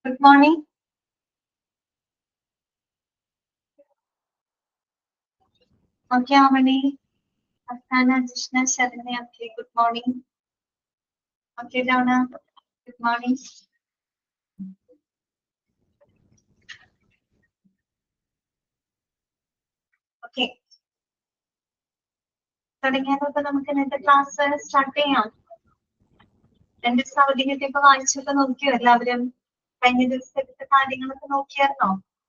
Good morning. Okay, Amani. Asana, Jishna, Sharani. Okay, good morning. Okay, Donna. Good morning. Okay. തുടങ്ങിയാലോ നമുക്ക് ഇന്നത്തെ class start ചെയ്യാം. 2 ദിവസം അവധി കിട്ടിയപ്പോ വായിച്ചൊക്കെ നോക്കിയോ എല്ലാവരും? കഴിഞ്ഞ ദിവസത്തെ കാര്യങ്ങളൊക്കെ നോക്കിയായിരുന്നോ?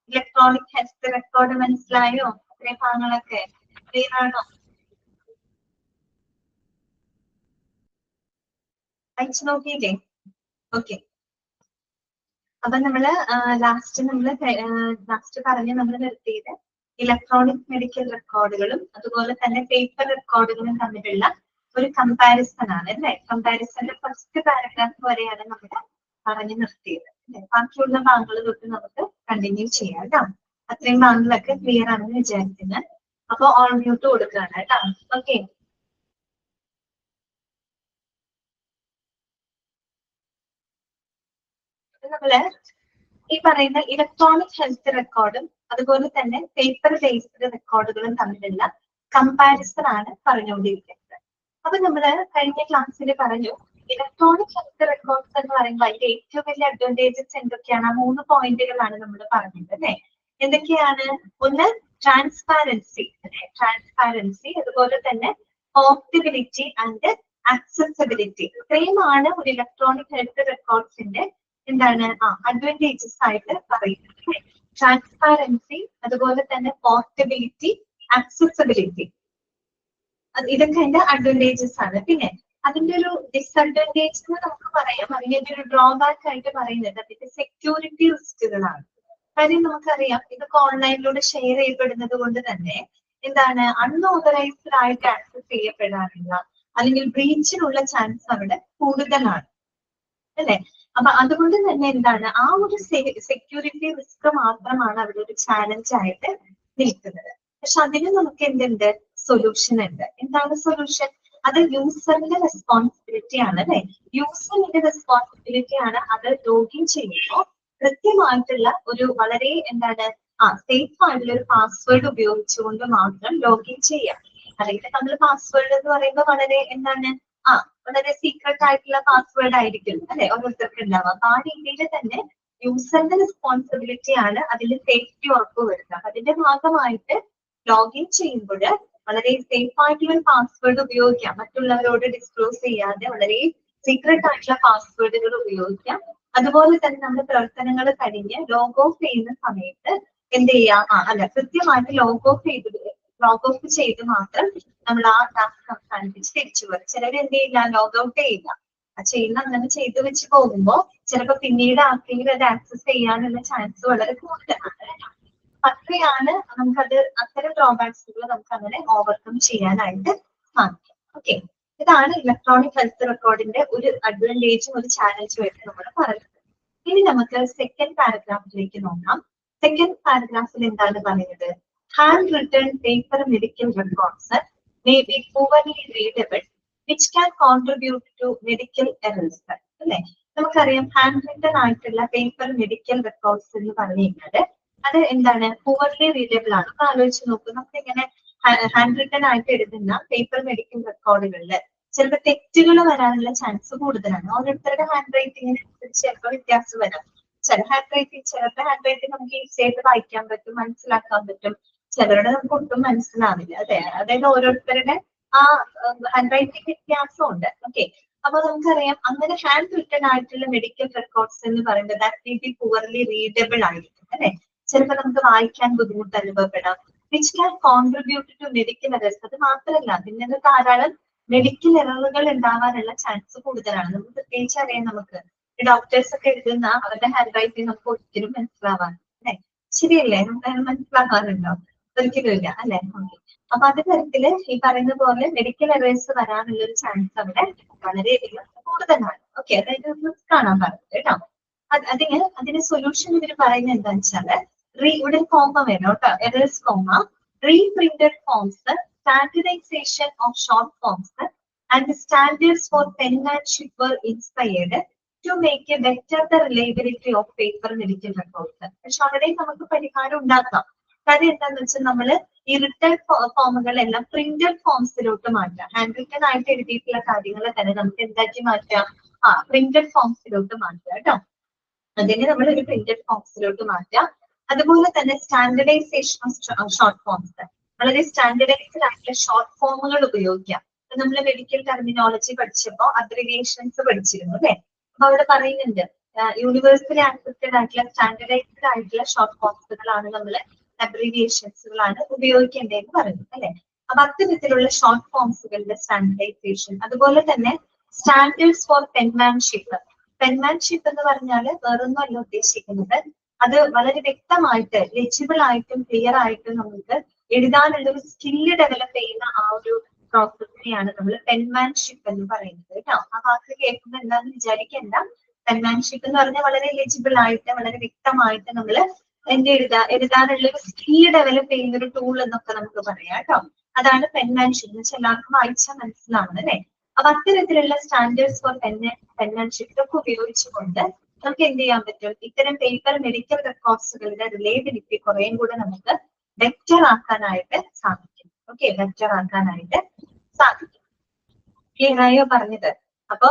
ഇലക്ട്രോണിക് ഹെൽത്ത് റെക്കോർഡ് മനസ്സിലായോ? അത്രയും ഭാഗങ്ങളൊക്കെ ക്ലിയർ ആണോ? വായിച്ചു നോക്കിയില്ലേ? ഓക്കെ. അപ്പൊ നമ്മള് ലാസ്റ്റ് പറഞ്ഞ് നമ്മൾ നിർത്തിയത് ഇലക്ട്രോണിക് മെഡിക്കൽ റെക്കോർഡുകളും അതുപോലെ തന്നെ പേപ്പർ റെക്കോർഡുകളും തമ്മിലുള്ള ഒരു കമ്പാരിസൺ ആണ് അല്ലെ. കമ്പാരിസന്റെ ഫസ്റ്റ് പാരഗ്രാഫ് വരെയാണ് നമ്മൾ പറഞ്ഞു നിർത്തിയത്. ബാക്കിയുള്ള ഭാഗങ്ങൾ തൊട്ട് നമുക്ക് കണ്ടിന്യൂ ചെയ്യാം കേട്ടോ. അത്രയും ഭാഗങ്ങളൊക്കെ ക്ലിയർ ആണെന്ന് വിചാരിക്കുന്നത്. അപ്പൊ ഓൾ മ്യൂട്ട് കൊടുക്കുകയാണ് കേട്ടോ. ഓക്കെ. നമ്മള് ഈ പറയുന്ന ഇലക്ട്രോണിക് ഹെൽത്ത് റെക്കോർഡും അതുപോലെ തന്നെ പേപ്പർ ബേസ്ഡ് റെക്കോർഡുകളും തമ്മിലുള്ള കമ്പാരിസൺ ആണ് പറഞ്ഞുകൊണ്ടിരിക്കുന്നത്. അപ്പൊ നമ്മള് കഴിഞ്ഞ ക്ലാസ്സിൽ പറഞ്ഞു ഇലക്ട്രോണിക് ഹെൽത്ത് റെക്കോർഡ്സ് എന്ന് പറയുമ്പോൾ അതിന്റെ ഏറ്റവും വലിയ അഡ്വാൻറ്റേജസ് എന്തൊക്കെയാണ്? ആ 3 പോയിന്റുകളാണ് നമ്മൾ പറഞ്ഞത് അല്ലെ. എന്തൊക്കെയാണ്? ഒന്ന് ട്രാൻസ്പാരൻസി, ട്രാൻസ്പാരൻസി, അതുപോലെ തന്നെ പോർട്ടബിലിറ്റി ആൻഡ് ആക്സസിബിലിറ്റി. ഇത്രയുമാണ് ഒരു ഇലക്ട്രോണിക് ഹെൽത്ത് റെക്കോർഡ്സിന്റെ എന്താണ് അഡ്വാൻറ്റേജസ് ആയിട്ട് പറയുന്നത്. ട്രാൻസ്പാരൻസി, അതുപോലെ തന്നെ പോർട്ടബിലിറ്റി, ആക്സസിബിലിറ്റി, ഇതൊക്കെ അതിന്റെ അഡ്വാൻറ്റേജസ് ആണ്. പിന്നെ അതിന്റെ ഒരു ഡിസഡ്വാൻറ്റേജ് എന്ന് നമുക്ക് പറയാം, അതിന്റെ ഒരു ഡ്രോബാക്ക് ആയിട്ട് പറയുന്നത് അതിന്റെ സെക്യൂരിറ്റി റിസ്കുകളാണ്. കാര്യം നമുക്കറിയാം ഇതൊക്കെ ഓൺലൈനിലൂടെ ഷെയർ ചെയ്യപ്പെടുന്നത് കൊണ്ട് തന്നെ എന്താണ് അൺഓതറൈസ്ഡ് ആയിട്ട് ആക്സസ് ചെയ്യപ്പെടാനുള്ള അല്ലെങ്കിൽ ബ്രീച്ചിനുള്ള ചാൻസ് അവിടെ കൂടുതലാണ് അല്ലെ. അപ്പൊ അതുകൊണ്ട് തന്നെ എന്താണ് ആ ഒരു സെക്യൂരിറ്റി റിസ്ക് മാത്രമാണ് അവിടെ ഒരു ചാലഞ്ച് ആയിട്ട് നിൽക്കുന്നത്. പക്ഷെ അതിന് നമുക്ക് എന്തുണ്ട്? സൊല്യൂഷൻ ഉണ്ട്. എന്താണ് സൊല്യൂഷൻ? അത് യൂസറിന്റെ റെസ്പോൺസിബിലിറ്റി ആണ് അല്ലെ. യൂസറിന്റെ റെസ്പോൺസിബിലിറ്റി ആണ് അത് ലോഗിൻ ചെയ്യുമ്പോൾ കൃത്യമായിട്ടുള്ള ഒരു വളരെ എന്താണ് സേഫ് ആയിട്ടുള്ള ഒരു പാസ്വേഡ് ഉപയോഗിച്ചുകൊണ്ട് മാത്രം ലോഗിൻ ചെയ്യാം. അല്ലെങ്കിൽ നമ്മൾ പാസ്വേഡ് എന്ന് പറയുമ്പോൾ വളരെ എന്താണ് വളരെ സീക്രട്ട് ആയിട്ടുള്ള പാസ്വേഡ് ആയിരിക്കും അല്ലെ ഓരോരുത്തർക്ക് ഉണ്ടാവുക. അപ്പൊ ആ രീതിയിൽ തന്നെ യൂസറിന്റെ റെസ്പോൺസിബിലിറ്റി ആണ് അതിൽ സേഫ്റ്റി ഉറപ്പുവരുത്തുക. അതിന്റെ ഭാഗമായിട്ട് ലോഗിൻ ചെയ്യുമ്പോൾ വളരെ സേഫ് ആയിട്ടുള്ള പാസ്വേഡ് ഉപയോഗിക്കാം. മറ്റുള്ളവരോട് ഡിസ്ക്ലോസ് ചെയ്യാതെ വളരെ സീക്രട്ട് ആയിട്ടുള്ള പാസ്വേഡുകൾ ഉപയോഗിക്കാം. അതുപോലെ തന്നെ നമ്മുടെ പ്രവർത്തനങ്ങൾ കഴിഞ്ഞ് ലോഗ് ഓഫ് ചെയ്യുന്ന സമയത്ത് എന്ത് ചെയ്യാം? കൃത്യമായിട്ട് ലോഗ് ഓഫ് ചെയ്ത് മാത്രം നമ്മൾ ആ ടാസ്ക് അവസാനിപ്പിച്ച് തിരിച്ചു വരും. ചിലർ എന്ത് ചെയ്യില്ല, ലോഗ് ഔട്ട് ചെയ്യില്ല. അങ്ങനെ ചെയ്ത് വെച്ച് പോകുമ്പോൾ ചിലപ്പോൾ പിന്നീട് ആർക്കെങ്കിലും അത് ആക്സസ് ചെയ്യാനുള്ള ചാൻസ് വളരെ കൂടുതലാണ്. അത്രയാണ് നമുക്കത് അത്തരം ഡ്രോബാക്സുകൾ നമുക്ക് അങ്ങനെ ഓവർകം ചെയ്യാനായിട്ട് സാധിക്കും. ഓക്കെ, ഇതാണ് ഇലക്ട്രോണിക് ഹെൽത്ത് റെക്കോർഡിന്റെ ഒരു അഡ്വാൻറ്റേജും ഒരു ചാലഞ്ചും ആയിട്ട് നമ്മൾ പറയുന്നത്. ഇനി നമുക്ക് സെക്കൻഡ് പാരഗ്രാഫിലേക്ക് നോക്കാം. സെക്കൻഡ് പാരഗ്രാഫിൽ എന്താണ് പറയുന്നത്? Hand return paper medical records may be poorly readable, which can contribute to medical errors. അല്ലെ, നമുക്കറിയാം ഹാൻഡ് റിട്ടൺ ആയിട്ടുള്ള പേപ്പർ മെഡിക്കൽ റെക്കോർഡ്സ് എന്ന് പറഞ്ഞു കഴിഞ്ഞാൽ അത് എന്താണ്? പൂവർലി റീഡബിൾ ആണ്. അപ്പൊ ആലോചിച്ച് നോക്കൂ, നമുക്കിങ്ങനെ ഹാൻഡ് റിട്ടൺ ആയിട്ട് എഴുതുന്ന പേപ്പർ മെഡിക്കൽ റെക്കോർഡുകളിൽ ചിലപ്പോൾ തെറ്റുകൾ വരാനുള്ള ചാൻസ് കൂടുതലാണ്. ഓരോരുത്തരുടെ ഹാൻഡ് റൈറ്റിങ്ങിനനുസരിച്ച് ചിലപ്പോൾ വ്യത്യാസം വരാം. ചിലരുടെ ഹാൻഡ് റൈറ്റിംഗ് നമുക്ക് ഈസി ആയിട്ട് വായിക്കാൻ പറ്റും, മനസ്സിലാക്കാൻ പറ്റും. ചിലരുടെ നമുക്ക് ഒട്ടും മനസ്സിലാവില്ല. അതായത് ഓരോരുത്തരുടെ ആ ഹാൻഡ് റൈറ്റിംഗ് വ്യത്യാസമുണ്ട്. ഓക്കെ, അപ്പൊ നമുക്കറിയാം അങ്ങനെ ഹാൻഡ് റിട്ടൺ ആയിട്ടുള്ള മെഡിക്കൽ റെക്കോർഡ്സ് എന്ന് പറയുന്നത് that may be poorly readable ആയിരിക്കും അല്ലെ. ചിലപ്പോൾ നമുക്ക് വായിക്കാൻ ബുദ്ധിമുട്ട് അനുഭവപ്പെടാം. Which can contribute to medical errors. അത് മാത്രമല്ല, അതിന് ധാരാളം മെഡിക്കൽ എററുകൾ ഉണ്ടാവാനുള്ള ചാൻസ് കൂടുതലാണ്. നമുക്ക് പ്രത്യേകിച്ച് അറിയാം, നമുക്ക് ഡോക്ടേഴ്സ് ഒക്കെ എഴുതുന്ന അവരുടെ ഹാൻഡ് റൈറ്റിംഗ് നമുക്ക് ഒരിക്കലും മനസ്സിലാവാൻ അല്ലെ. ശരിയല്ലേ? നമുക്ക് മനസ്സിലാവാറുണ്ടോ? ഒരിക്കലും ഇല്ല അല്ലെ. ഓക്കെ, അപ്പൊ അത് തരത്തില് ഈ പറയുന്ന പോലെ മെഡിക്കൽ എറേഴ്സ് വരാനുള്ള ഒരു ചാൻസ് അവിടെ വളരെയധികം കൂടുതലാണ്. ഓക്കെ, അതായത് റിസ്ക് കാണാൻ പറഞ്ഞത് കേട്ടോ. അതിന് സൊല്യൂഷൻ ഇവർ പറയുന്നത് എന്താണെന്ന് വെച്ചാല് ഇവിടെ കോമ വേണം കേട്ടോ, errors comma, reprinted forms, standardization of short forms and standards for penmanship were inspired to make a better the reliability of paper medical records. പക്ഷെ അവിടെയും നമുക്ക് പരിഹാരം ഉണ്ടാക്കാം. കാര്യം എന്താണെന്ന് വെച്ചാൽ നമ്മള് ഈ റിട്ടേൺ ഫോമുകളെല്ലാം പ്രിന്റഡ് ഫോംസിലോട്ട് മാറ്റാം. ഹാൻഡ് റിട്ടൺ ആയിട്ട് എഴുതിയിട്ടുള്ള കാര്യങ്ങൾ തന്നെ നമുക്ക് എന്താക്കി മാറ്റാം? പ്രിന്റഡ് ഫോംസിലോട്ട് മാറ്റാം കേട്ടോ. അതിന് നമ്മൾ ഒരു പ്രിന്റഡ് ഫോംസിലോട്ട് മാറ്റാം. അതുപോലെ തന്നെ സ്റ്റാൻഡർഡൈസേഷൻ ഓഫ് ഷോർട്ട് ഫോംസ്, വളരെ സ്റ്റാൻഡർഡൈസ്ഡ് ആയിട്ടുള്ള ഷോർട്ട് ഫോമുകൾ ഉപയോഗിക്കാം. നമ്മൾ മെഡിക്കൽ ടെർമിനോളജി പഠിച്ചപ്പോ അബ്രിവിയേഷൻസ് പഠിച്ചിരുന്നു അല്ലെ? അപ്പൊ അവിടെ പറയുന്നുണ്ട് യൂണിവേഴ്സലി ആക്സെപ്റ്റഡ് ആയിട്ടുള്ള സ്റ്റാൻഡർഡൈസ്ഡ് ആയിട്ടുള്ള ഷോർട്ട് ഫോംസുകളാണ് നമ്മൾ അബ്രിവിയേഷൻസുകളാണ് ഉപയോഗിക്കേണ്ടതെന്ന് പറയുന്നത് അല്ലെ? അപ്പൊ അത്തരത്തിലുള്ള ഷോർട്ട് ഫോംസുകളുടെ സ്റ്റാൻഡർഡൈസേഷൻ, അതുപോലെ തന്നെ സ്റ്റാൻഡേർഡ്സ് ഫോർ പെൻമാൻഷിപ്പ്. പെൻമാൻഷിപ്പ് എന്ന് പറഞ്ഞാൽ വേറൊന്നുമല്ല ഉദ്ദേശിക്കുന്നത്, അത് വളരെ വ്യക്തമായിട്ട് ലെജിബിൾ ആയിട്ടും ക്ലിയർ ആയിട്ടും നമുക്ക് എഴുതാനുള്ള ഒരു സ്കില്ല് ഡെവലപ്പ് ചെയ്യുന്ന ആ ഒരു പ്രോസസ്സിനെയാണ് നമ്മൾ പെൻമാൻഷിപ്പ് എന്ന് പറയുന്നത് കേട്ടോ. ആ വാക്ക് കേൾക്കുമ്പോൾ എന്താണെന്ന് വിചാരിക്കേണ്ട. പെൻമാൻഷിപ്പ് എന്ന് പറഞ്ഞാൽ വളരെ ലെജിബിൾ ആയിട്ട് വളരെ വ്യക്തമായിട്ട് നമ്മൾ എഴുതാനുള്ള ഒരു സ്കില്ല് ഡെവലപ്പ് ചെയ്യുന്ന ഒരു ടൂൾ എന്നൊക്കെ നമുക്ക് പറയാം കേട്ടോ. അതാണ് പെൻമാൻഷിപ്പ് എന്ന് വെച്ചാൽ എല്ലാവർക്കും വായിച്ചാൽ മനസ്സിലാവുന്നത് അല്ലെ? അപ്പൊ അത്തരത്തിലുള്ള സ്റ്റാൻഡേർഡ്സ് ഫോർ പെൻമാൻഷിപ്പ് ഒക്കെ ഉപയോഗിച്ചുകൊണ്ട് നമുക്ക് എന്ത് ചെയ്യാൻ പറ്റും? ഇത്തരം പേപ്പർ മെഡിക്കൽ റെക്കോർഡ്സുകളുടെ റിലയബിലിറ്റി കുറേയും കൂടെ നമുക്ക് ബെറ്റർ ആക്കാനായിട്ട് സാധിക്കും. ഓക്കെ, ബെറ്റർ ആക്കാനായിട്ട് സാധിക്കും. ക്ലിയറായോ പറഞ്ഞത്? അപ്പൊ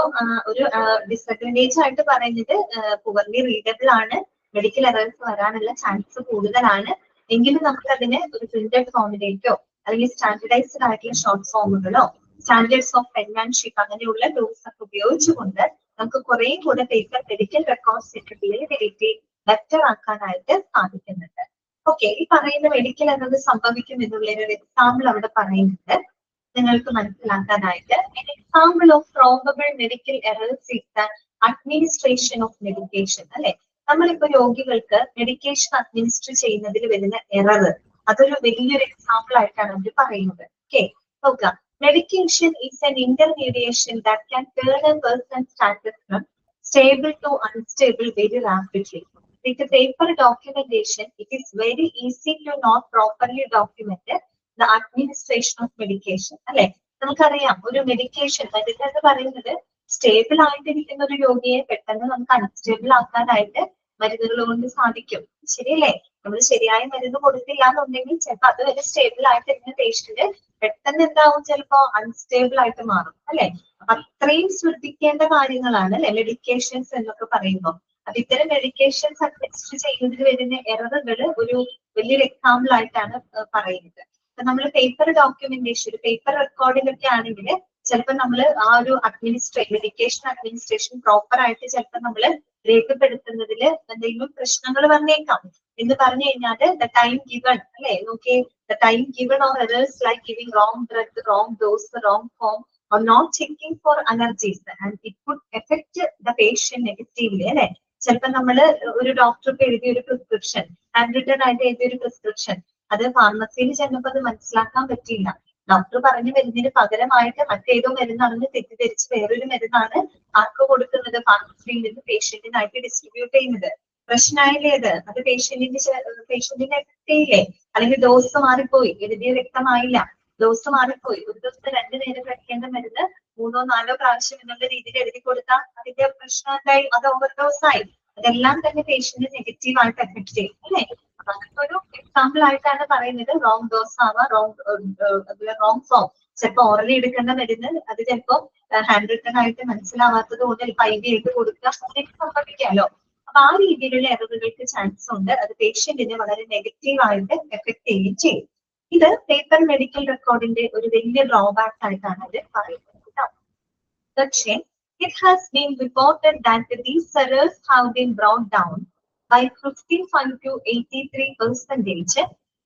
ഒരു ഡിസഡ്വാൻറ്റേജ് ആയിട്ട് പറയുന്നത് പുവർലി റീഡബിൾ ആണ്, മെഡിക്കൽ എറേഴ്സ് വരാനുള്ള ചാൻസ് കൂടുതലാണ്. എങ്കിലും നമുക്ക് അതിനെ ഒരു പ്രിന്റഡ് ഫോമിലേക്കോ അല്ലെങ്കിൽ സ്റ്റാൻഡർഡൈസ്ഡ് ആയിട്ടുള്ള ഷോർട്ട് ഫോമുകളോ സ്റ്റാൻഡേർഡ്സ് ഓഫ് പെൻമാൻഷിപ്പ് അങ്ങനെയുള്ള ടൂൾസ് ഒക്കെ ഉപയോഗിച്ചുകൊണ്ട് നമുക്ക് കുറേ കൂടെ പേപ്പർ മെഡിക്കൽ റെക്കോർഡ്സിന്റെ റിലയബിലിറ്റി ബെറ്റർ ആക്കാനായിട്ട് സാധിക്കുന്നുണ്ട്. ഓക്കെ, ഈ പറയുന്ന മെഡിക്കൽ എറർ സംഭവിക്കും എന്നുള്ള ഒരു എക്സാമ്പിൾ അവിടെ പറയുന്നുണ്ട് നിങ്ങൾക്ക് മനസ്സിലാക്കാനായിട്ട്. Example of probable medical errors is the administration of medication അല്ലെ? നമ്മളിപ്പോ രോഗികൾക്ക് മെഡിക്കേഷൻ അഡ്മിനിസ്റ്റർ ചെയ്യുന്നതിൽ വരുന്ന എറർ, അതൊരു വലിയൊരു എക്സാമ്പിൾ ആയിട്ടാണ് അവർ പറയുന്നത്. ഓക്കെ, നോക്കാം. Medication is an intermediation that can turn a person's status from stable to unstable very rapidly. With paper documentation, it is very easy to not properly document the administration of medication. അല്ലെ? നമുക്കറിയാം ഒരു medication എന്ന് പറയുന്നത് stable ആയിട്ടിരിക്കുന്ന ഒരു രോഗിയെ പെട്ടെന്ന് നമുക്ക് അൺസ്റ്റേബിൾ ആക്കാനായിട്ട് മരുന്നുകൾ കൊണ്ട് സാധിക്കും. ശരിയല്ലേ? നമ്മൾ ശരിയായ മരുന്ന് കൊടുത്തില്ല എന്നുണ്ടെങ്കിൽ ചിലപ്പോൾ അത് വരെ സ്റ്റേബിൾ ആയിട്ടിരുന്ന പേഷ്യന്റ് പെട്ടെന്ന് എന്താവും? ചിലപ്പോ അൺസ്റ്റേബിൾ ആയിട്ട് മാറും അല്ലെ? അത്രയും ശ്രദ്ധിക്കേണ്ട കാര്യങ്ങളാണ് അല്ലെ മെഡിക്കേഷൻസ് എന്നൊക്കെ പറയുമ്പോൾ. അപ്പൊ ഇത്തരം മെഡിക്കേഷൻസ് അഡ്മിനിസ്റ്റർ ചെയ്യുന്നതിൽ വരുന്ന എററുകൾ ഒരു വലിയൊരു എക്സാമ്പിൾ ആയിട്ടാണ് പറയുന്നത്. അപ്പൊ നമ്മൾ പേപ്പർ ഡോക്യുമെന്റേഷൻ, പേപ്പർ റെക്കോർഡിലൊക്കെ ആണെങ്കിൽ ചിലപ്പോൾ നമ്മൾ ആ ഒരു മെഡിക്കേഷൻ അഡ്മിനിസ്ട്രേഷൻ പ്രോപ്പർ ആയിട്ട് ചിലപ്പോൾ നമ്മൾ രേഖപ്പെടുത്തുന്നതിൽ എന്തെങ്കിലും പ്രശ്നങ്ങൾ വന്നേക്കാം. എന്ന് പറഞ്ഞു കഴിഞ്ഞാൽ ദ ടൈം ഗിവൺ അല്ലെ? നോക്കി, the time given or errors like giving wrong drug, wrong dose, the wrong form, or not checking for allergies, and it could affect the patient negatively. അല്ലെ? ചിലപ്പോൾ നമ്മൾ ഒരു ഡോക്ടർക്ക് എഴുതിയ ഒരു പ്രിസ്ക്രിപ്ഷൻ, ഹാൻഡ് റിട്ടൺ ആയിട്ട് എഴുതിയ ഒരു പ്രിസ്ക്രിപ്ഷൻ, അത് ഫാർമസിയിൽ ചെന്നപ്പോൾ അത് മനസ്സിലാക്കാൻ പറ്റിയില്ല. ഡോക്ടർ പറഞ്ഞു മരുന്നിന് പകരമായിട്ട് മറ്റേതോ മരുന്നാണെന്ന് തെറ്റിദ്ധരിച്ച് വേറൊരു മരുന്നാണ് ആർക്ക് കൊടുക്കുന്നത്? ഫാർമസിയിൽ നിന്ന് പേഷ്യന്റിനായിട്ട് ഡിസ്ട്രിബ്യൂട്ട് ചെയ്യുന്നത്. പ്രശ്നമായില്ലേ അത്? അത് പേഷ്യന്റിനെ എഫക്ട് ചെയ്യില്ലേ? അല്ലെങ്കിൽ ഡോസ് മാറിപ്പോയി, എഴുതിയ വ്യക്തമായില്ല, ഡോസ് മാറിപ്പോയി, ഒരു ദിവസം 2 നേരം കഴിക്കേണ്ട മരുന്ന് 3 4 പ്രാവശ്യം എന്നുള്ള രീതിയിൽ എഴുതി കൊടുത്താൽ അതിന്റെ പ്രശ്നം എന്തായി? അത് ഓവർഡോസ് ആയി. അതെല്ലാം തന്നെ പേഷ്യന്റ് നെഗറ്റീവ് ആയിട്ട് എഫക്ട് ചെയ്യും അല്ലെ? അതൊക്കെ ഒരു എക്സാമ്പിൾ ആയിട്ടാണ് പറയുന്നത്. റോങ് ഡോസ് ആവാം, റോങ് ഫോം. ചിലപ്പോൾ ഓറലി എടുക്കേണ്ട മരുന്ന് അത് ചിലപ്പോ ഹാൻഡ് റിട്ടൺ ആയിട്ട് മനസ്സിലാവാത്തത് കൊണ്ട് ചിലപ്പോൾ IV ആയിട്ട് കൊടുക്കുക, അങ്ങനെയൊക്കെ സംഭവിക്കാമല്ലോ. അപ്പൊ ആ രീതിയിലുള്ള എററുകൾക്ക് ചാൻസ് ഉണ്ട്. അത് പേഷ്യന്റിനെ വളരെ നെഗറ്റീവ് ആയിട്ട് എഫക്ട് ചെയ്യുകയും ചെയ്യും. ഇത് പേപ്പർ മെഡിക്കൽ റെക്കോർഡിന്റെ ഒരു വലിയ ഡ്രോബാക്ക് ആയിട്ടാണ് അത് പറയുന്നത് കേട്ടോ. പക്ഷേ it has been reported that these errors have been brought down by 55 to 83%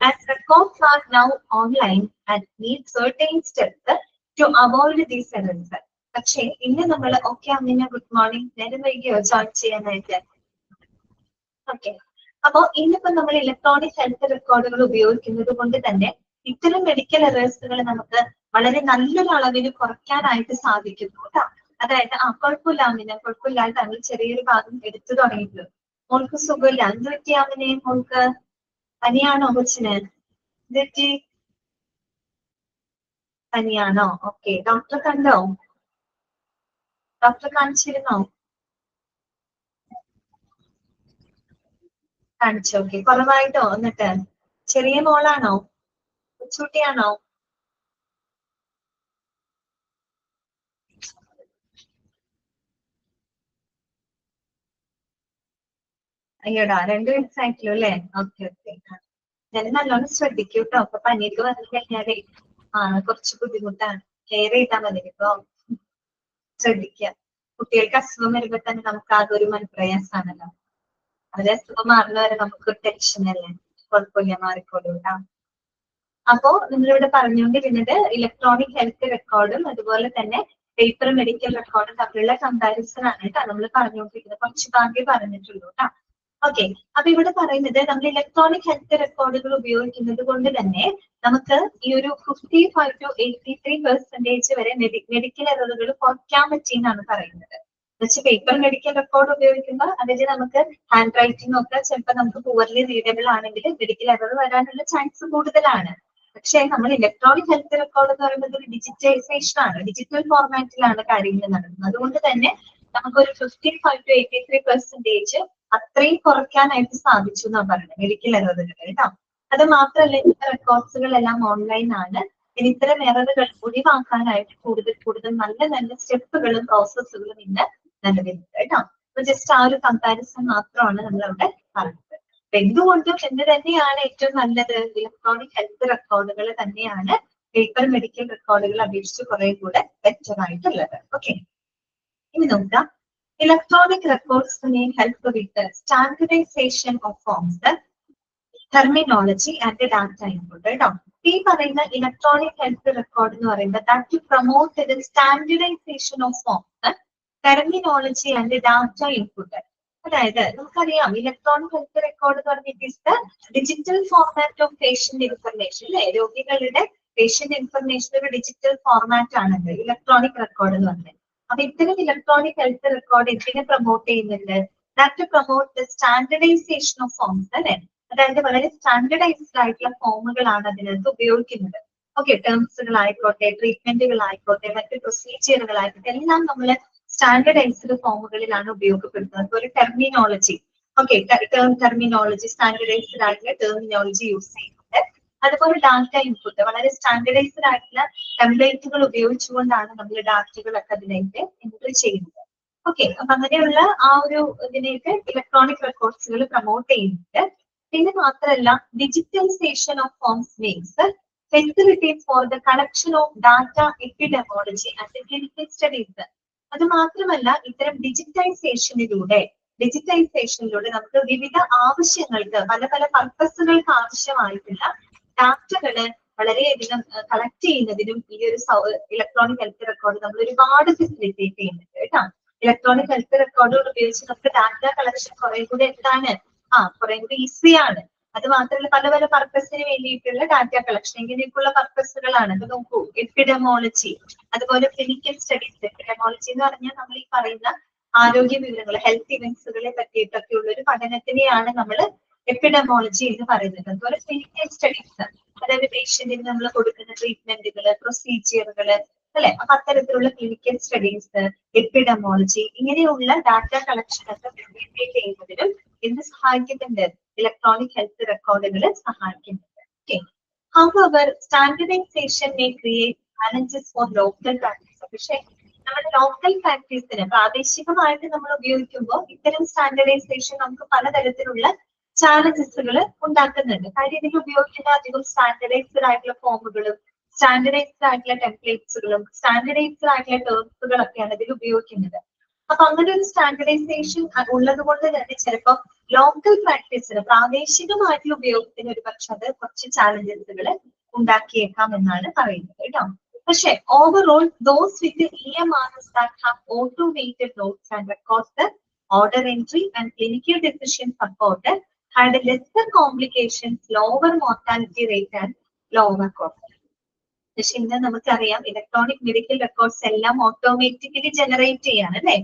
as records are now online and need certain steps to avoid these errors. പക്ഷേ ഇന്ന് നമ്മൾ അങ്ങനെ ഗുഡ് മോർണിംഗ്, നേരം വൈകിയോ ജോയിൻ ചെയ്യാനായിട്ട്? ഓക്കെ, അപ്പോ ഇന്നിപ്പോ നമ്മൾ ഇലക്ട്രോണിക് ഹെൽത്ത് റെക്കോർഡുകൾ ഉപയോഗിക്കുന്നത് കൊണ്ട് തന്നെ ഇത്തരം മെഡിക്കൽ എറേഴ്സുകൾ നമുക്ക് വളരെ നല്ലൊരു അളവിൽ കുറയ്ക്കാനായിട്ട് സാധിക്കുന്നു കേട്ടോ. അതായത് കുഴപ്പമില്ലാതെ നമ്മൾ ചെറിയൊരു ഭാഗം എടുത്തു തുടങ്ങിയിട്ടുള്ളൂ. മോൾക്ക് സുഖമില്ല, എന്ത് പറ്റിയാമിനെ? മോൾക്ക് പനിയാണോ? കൊച്ചിന് പനിയാണോ? ഓക്കെ, ഡോക്ടറെ കണ്ടോ? ഡോക്ടറെ കാണിച്ചിരുന്നോ? കാണിച്ചു. ഓക്കെ, കുറവായിട്ടോ? എന്നിട്ട് ചെറിയ മോളാണോ, കൊച്ചുകുട്ടിയാണോ? അയ്യോടാ, 2 വയസ്സായിട്ടുള്ളൂ അല്ലേ? Okay okay. ഞാൻ നല്ലോണം ശ്രദ്ധിക്കൂ കേട്ടോ. അപ്പൊ പനിയൊക്കെ വന്നു കഴിഞ്ഞാലേ കുറച്ച് ബുദ്ധിമുട്ടാണ്. കെയർ ചെയ്താൽ മതി കേട്ടോ. ശ്രദ്ധിക്കുക. കുട്ടികൾക്ക് അസുഖം വരുമ്പോ തന്നെ നമുക്ക് ആകെ ഒരു മനപ്രയാസാണല്ലോ. അവരെ അസുഖം മാറുന്നവരെ നമുക്ക് ടെൻഷൻ അല്ലേ. കുഴപ്പമില്ല, മാറിക്കോളൂ കേട്ടോ. അപ്പോ നിങ്ങളിവിടെ പറഞ്ഞുകൊണ്ടിരുന്നത് ഇലക്ട്രോണിക് ഹെൽത്ത് റെക്കോർഡും അതുപോലെ തന്നെ പേപ്പർ മെഡിക്കൽ റെക്കോർഡും തമ്മിലുള്ള കമ്പാരിസൺ ആണ് കേട്ടോ നമ്മൾ പറഞ്ഞുകൊണ്ടിരിക്കുന്നത്. കുറച്ച് ഭാഗ്യം പറഞ്ഞിട്ടുള്ളൂ കേട്ടോ. ഓക്കെ, അപ്പൊ ഇവിടെ പറയുന്നത് നമ്മൾ ഇലക്ട്രോണിക് ഹെൽത്ത് റെക്കോർഡുകൾ ഉപയോഗിക്കുന്നത് കൊണ്ട് തന്നെ നമുക്ക് ഈ ഒരു 55 to 83% വരെ മെഡിക്കൽ എററുകൾ കുറയ്ക്കാൻ പറ്റിയെന്നാണ് പറയുന്നത്. എന്നുവെച്ചാൽ പേപ്പർ മെഡിക്കൽ റെക്കോർഡ് ഉപയോഗിക്കുമ്പോൾ അതിൽ നമുക്ക് ഹാൻഡ് റൈറ്റിംഗ് ഒക്കെ ചിലപ്പോൾ നമുക്ക് പൂവർലി റീഡബിൾ ആണെങ്കിൽ മെഡിക്കൽ എറർ വരാനുള്ള ചാൻസ് കൂടുതലാണ്. പക്ഷേ നമ്മൾ ഇലക്ട്രോണിക് ഹെൽത്ത് റെക്കോർഡ് എന്ന് പറയുന്നത് ഒരു ഡിജിറ്റൈസേഷൻ ആണ്, ഡിജിറ്റൽ ഫോർമാറ്റിലാണ് കാര്യങ്ങൾ നടക്കുന്നത്. അതുകൊണ്ട് തന്നെ നമുക്കൊരു 55 to 83% അത്രയും കുറയ്ക്കാനായിട്ട് സാധിച്ചു എന്നാണ് പറയുന്നത് മെഡിക്കൽ എററുകൾ കേട്ടോ. അത് മാത്രമല്ല, ഇന്നത്തെ റെക്കോർഡ്സുകളെല്ലാം ഓൺലൈൻ ആണ്. ഇനി ഇത്തരം എററുകൾ ഒഴിവാക്കാനായിട്ട് കൂടുതൽ നല്ല നല്ല സ്റ്റെപ്പുകളും പ്രോസസ്സുകളും ഇന്ന് നിലവിലുണ്ട് കേട്ടോ. അപ്പൊ ജസ്റ്റ് ആ ഒരു കമ്പാരിസൺ മാത്രമാണ് നമ്മൾ അവിടെ പറഞ്ഞത്. അപ്പൊ എന്തുകൊണ്ടും എന്ത് തന്നെയാണ് ഏറ്റവും നല്ലത്? ഇലക്ട്രോണിക് ഹെൽത്ത് റെക്കോർഡുകൾ തന്നെയാണ് പേപ്പർ മെഡിക്കൽ റെക്കോർഡുകൾ അപേക്ഷിച്ച് കുറെ കൂടെ ബെറ്റർ ആയിട്ടുള്ളത്. ഓക്കെ, ഇനി നോക്കാം. Electronic records may help with the standardization of forms, terminology and data input കേട്ടോ. ഈ പറയുന്ന ഇലക്ട്രോണിക് ഹെൽത്ത് റെക്കോർഡ് എന്ന് പറയുമ്പോൾ that promote the standardization of forms, terminology and data input. അതായത് നമുക്കറിയാം ഇലക്ട്രോണിക് ഹെൽത്ത് റെക്കോർഡ് എന്ന് പറഞ്ഞിട്ട് digital format of patient information അല്ലെ. രോഗികളുടെ പേഷ്യന്റ് ഇൻഫർമേഷൻ ഒരു ഡിജിറ്റൽ ഫോർമാറ്റ് ആണത് ഇലക്ട്രോണിക് റെക്കോർഡ് എന്ന് പറഞ്ഞത്. അപ്പൊ ഇത്തരം ഇലക്ട്രോണിക് ഹെൽത്ത് റെക്കോർഡ് എന്തിനെ പ്രൊമോട്ട് ചെയ്യുന്നുണ്ട്? That promote the standardisation of forms അല്ലെ. അതായത് വളരെ സ്റ്റാൻഡർഡൈസ്ഡ് ആയിട്ടുള്ള ഫോമുകളാണ് അതിനകത്ത് ഉപയോഗിക്കുന്നത്. ഓക്കെ, ടേംസുകളായിക്കോട്ടെ, ട്രീറ്റ്മെന്റുകളായിക്കോട്ടെ, മറ്റ് പ്രൊസീജിയറുകളായിക്കോട്ടെ എല്ലാം നമ്മൾ സ്റ്റാൻഡർഡൈസ്ഡ് ഫോമുകളിലാണ് ഉപയോഗപ്പെടുത്തുന്നത്. അതുപോലെ ടെർമിനോളജി, ഓക്കെ, ടെർമിനോളജി സ്റ്റാൻഡർഡൈസ്ഡ് ആയിട്ടുള്ള ടെർമിനോളജി യൂസ് ചെയ്യുന്നുണ്ട്. അതുപോലെ ഡാറ്റ ഇൻപുട്ട് വളരെ സ്റ്റാൻഡർഡൈസ്ഡ് ആയിട്ടുള്ള ടെംപ്ലേറ്റുകൾ ഉപയോഗിച്ചുകൊണ്ടാണ് നമ്മൾ ഡാറ്റകളൊക്കെ അതിലേക്ക് എൻട്രി ചെയ്യുന്നത്. ഓക്കെ, അപ്പൊ അങ്ങനെയുള്ള ആ ഒരു ഇതിലേക്ക് ഇലക്ട്രോണിക് റെക്കോർഡ്സുകൾ പ്രൊമോട്ട് ചെയ്യുന്നുണ്ട്. പിന്നെ മാത്രമല്ല, digitization of forms means facilities for the collection of data, epidemiology and clinical studies. അത് മാത്രമല്ല, ഇത്തരം ഡിജിറ്റൈസേഷനിലൂടെ നമുക്ക് വിവിധ ആവശ്യങ്ങൾക്ക് പല പല പർപ്പസുകൾക്ക് ആവശ്യമായിട്ടുള്ള ഡാറ്റകള് വളരെയധികം കളക്ട് ചെയ്യുന്നതിനും ഈ ഒരു ഇലക്ട്രോണിക് ഹെൽത്ത് റെക്കോർഡ് നമ്മൾ ഒരുപാട് ഫെസിലിറ്റേറ്റ് ചെയ്യുന്നുണ്ട് കേട്ടോ. ഇലക്ട്രോണിക് ഹെൽത്ത് റെക്കോർഡുകൾ ഉപയോഗിച്ച് നമുക്ക് ഡാറ്റ കളക്ഷൻ കുറെ കൂടി എന്താണ് കുറെ കൂടി ഈസിയാണ്. അത് മാത്രമല്ല, പല പല പർപ്പസിന് വേണ്ടിയിട്ടുള്ള ഡാറ്റ കളക്ഷൻ ഇങ്ങനെയൊക്കെയുള്ള പർപ്പസുകളാണ്. അത് നോക്കൂ, എപ്പിഡെമോളജി, അതുപോലെ ക്ലിനിക്കൽ സ്റ്റഡീസ്. എപ്പിഡെമോളജി എന്ന് പറഞ്ഞാൽ നമ്മൾ ഈ പറയുന്ന ആരോഗ്യ വിവരങ്ങൾ, ഹെൽത്ത് ഇവന്റ്സുകളെ പറ്റിയിട്ടൊക്കെ ഉള്ള ഒരു പഠനത്തിനെയാണ് നമ്മൾ എപ്പിഡെമോളജി എന്ന് പറയുന്നത്. അതുപോലെ ക്ലിനിക്കൽ സ്റ്റഡീസ്, അതായത് പേഷ്യന്റിന് നമ്മൾ കൊടുക്കുന്ന ട്രീറ്റ്മെന്റുകള്, പ്രൊസീജിയറുകള് അല്ലെ. അപ്പൊ അത്തരത്തിലുള്ള ക്ലിനിക്കൽ സ്റ്റഡീസ്, എപ്പിഡെമോളജി ഇങ്ങനെയുള്ള ഡാറ്റ കളക്ഷൻ ഒക്കെ ഫെസിലിറ്റേറ്റ് ചെയ്യുന്നതിനും എന്ത് സഹായിക്കുന്നുണ്ട്? ഇലക്ട്രോണിക് ഹെൽത്ത് റെക്കോർഡുകൾ സഹായിക്കുന്നുണ്ട്. Okay, however standardization may create challenges for local practice. പക്ഷേ നമ്മുടെ ലോക്കൽ പ്രാക്ടീസിന് പ്രാദേശികമായിട്ട് നമ്മൾ ഉപയോഗിക്കുമ്പോൾ ഇത്തരം സ്റ്റാൻഡർഡൈസേഷൻ നമുക്ക് പലതരത്തിലുള്ള ചാലഞ്ചസുകൾ ഉണ്ടാക്കുന്നുണ്ട്. കാര്യം ഇതിൽ ഉപയോഗിക്കുന്ന അധികം സ്റ്റാൻഡർഡൈസ്ഡ് ആയിട്ടുള്ള ഫോമുകളും സ്റ്റാൻഡർഡൈസ്ഡ് ആയിട്ടുള്ള ടെംപ്ലേറ്റ്സുകളും സ്റ്റാൻഡർഡൈസ്ഡ് ആയിട്ടുള്ള ടേംസുകളൊക്കെയാണ് ഇതിൽ ഉപയോഗിക്കുന്നത്. അപ്പൊ അങ്ങനെ ഒരു സ്റ്റാൻഡർഡൈസേഷൻ ഉള്ളത് കൊണ്ട് തന്നെ ചിലപ്പോൾ ലോക്കൽ പ്രാക്ടീസിന് പ്രാദേശികമായിട്ടുള്ള ഉപയോഗത്തിന് ഒരു പക്ഷെ അത് കുറച്ച് ചാലഞ്ചസുകൾ ഉണ്ടാക്കിയേക്കാം എന്നാണ് പറയുന്നത് കേട്ടോ. പക്ഷെ overall those with EMRs that have automated notes and records, the order entry and clinical decision support had lesser complications, lower mortality rate and lower cost. പക്ഷെ ഇന്ന് നമുക്കറിയാം ഇലക്ട്രോണിക് മെഡിക്കൽ റെക്കോർഡ്സ് എല്ലാം ഓട്ടോമാറ്റിക്കലി ജനറേറ്റ് ചെയ്യാണ് അല്ലെ.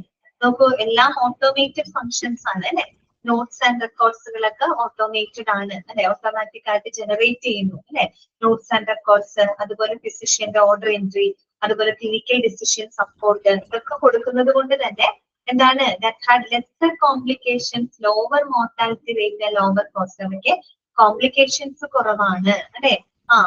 നോക്കൂ, എല്ലാം automated functions ആണ് അല്ലെ. നോട്ട്സ് ആൻഡ് റെക്കോർഡ്സുകളൊക്കെ ഓട്ടോമേറ്റഡ് ആണ് അല്ലെ, ഓട്ടോമാറ്റിക് ആയിട്ട് ജനറേറ്റ് ചെയ്യുന്നു അല്ലെ. നോട്ട്സ് ആൻഡ് റെക്കോർഡ്സ്, അതുപോലെ ഫിസിഷ്യന്റെ ഓർഡർ എൻട്രി, അതുപോലെ ക്ലിനിക്കൽ ഡിസിഷൻ സപ്പോർട്ട് ഇതൊക്കെ കൊടുക്കുന്നത് കൊണ്ട് തന്നെ എന്താണ് that had lesser complications, lower mortality rate, lower cost. അവയ്ക്ക് കോംപ്ലിക്കേഷൻസ് കുറവാണ് അല്ലെ,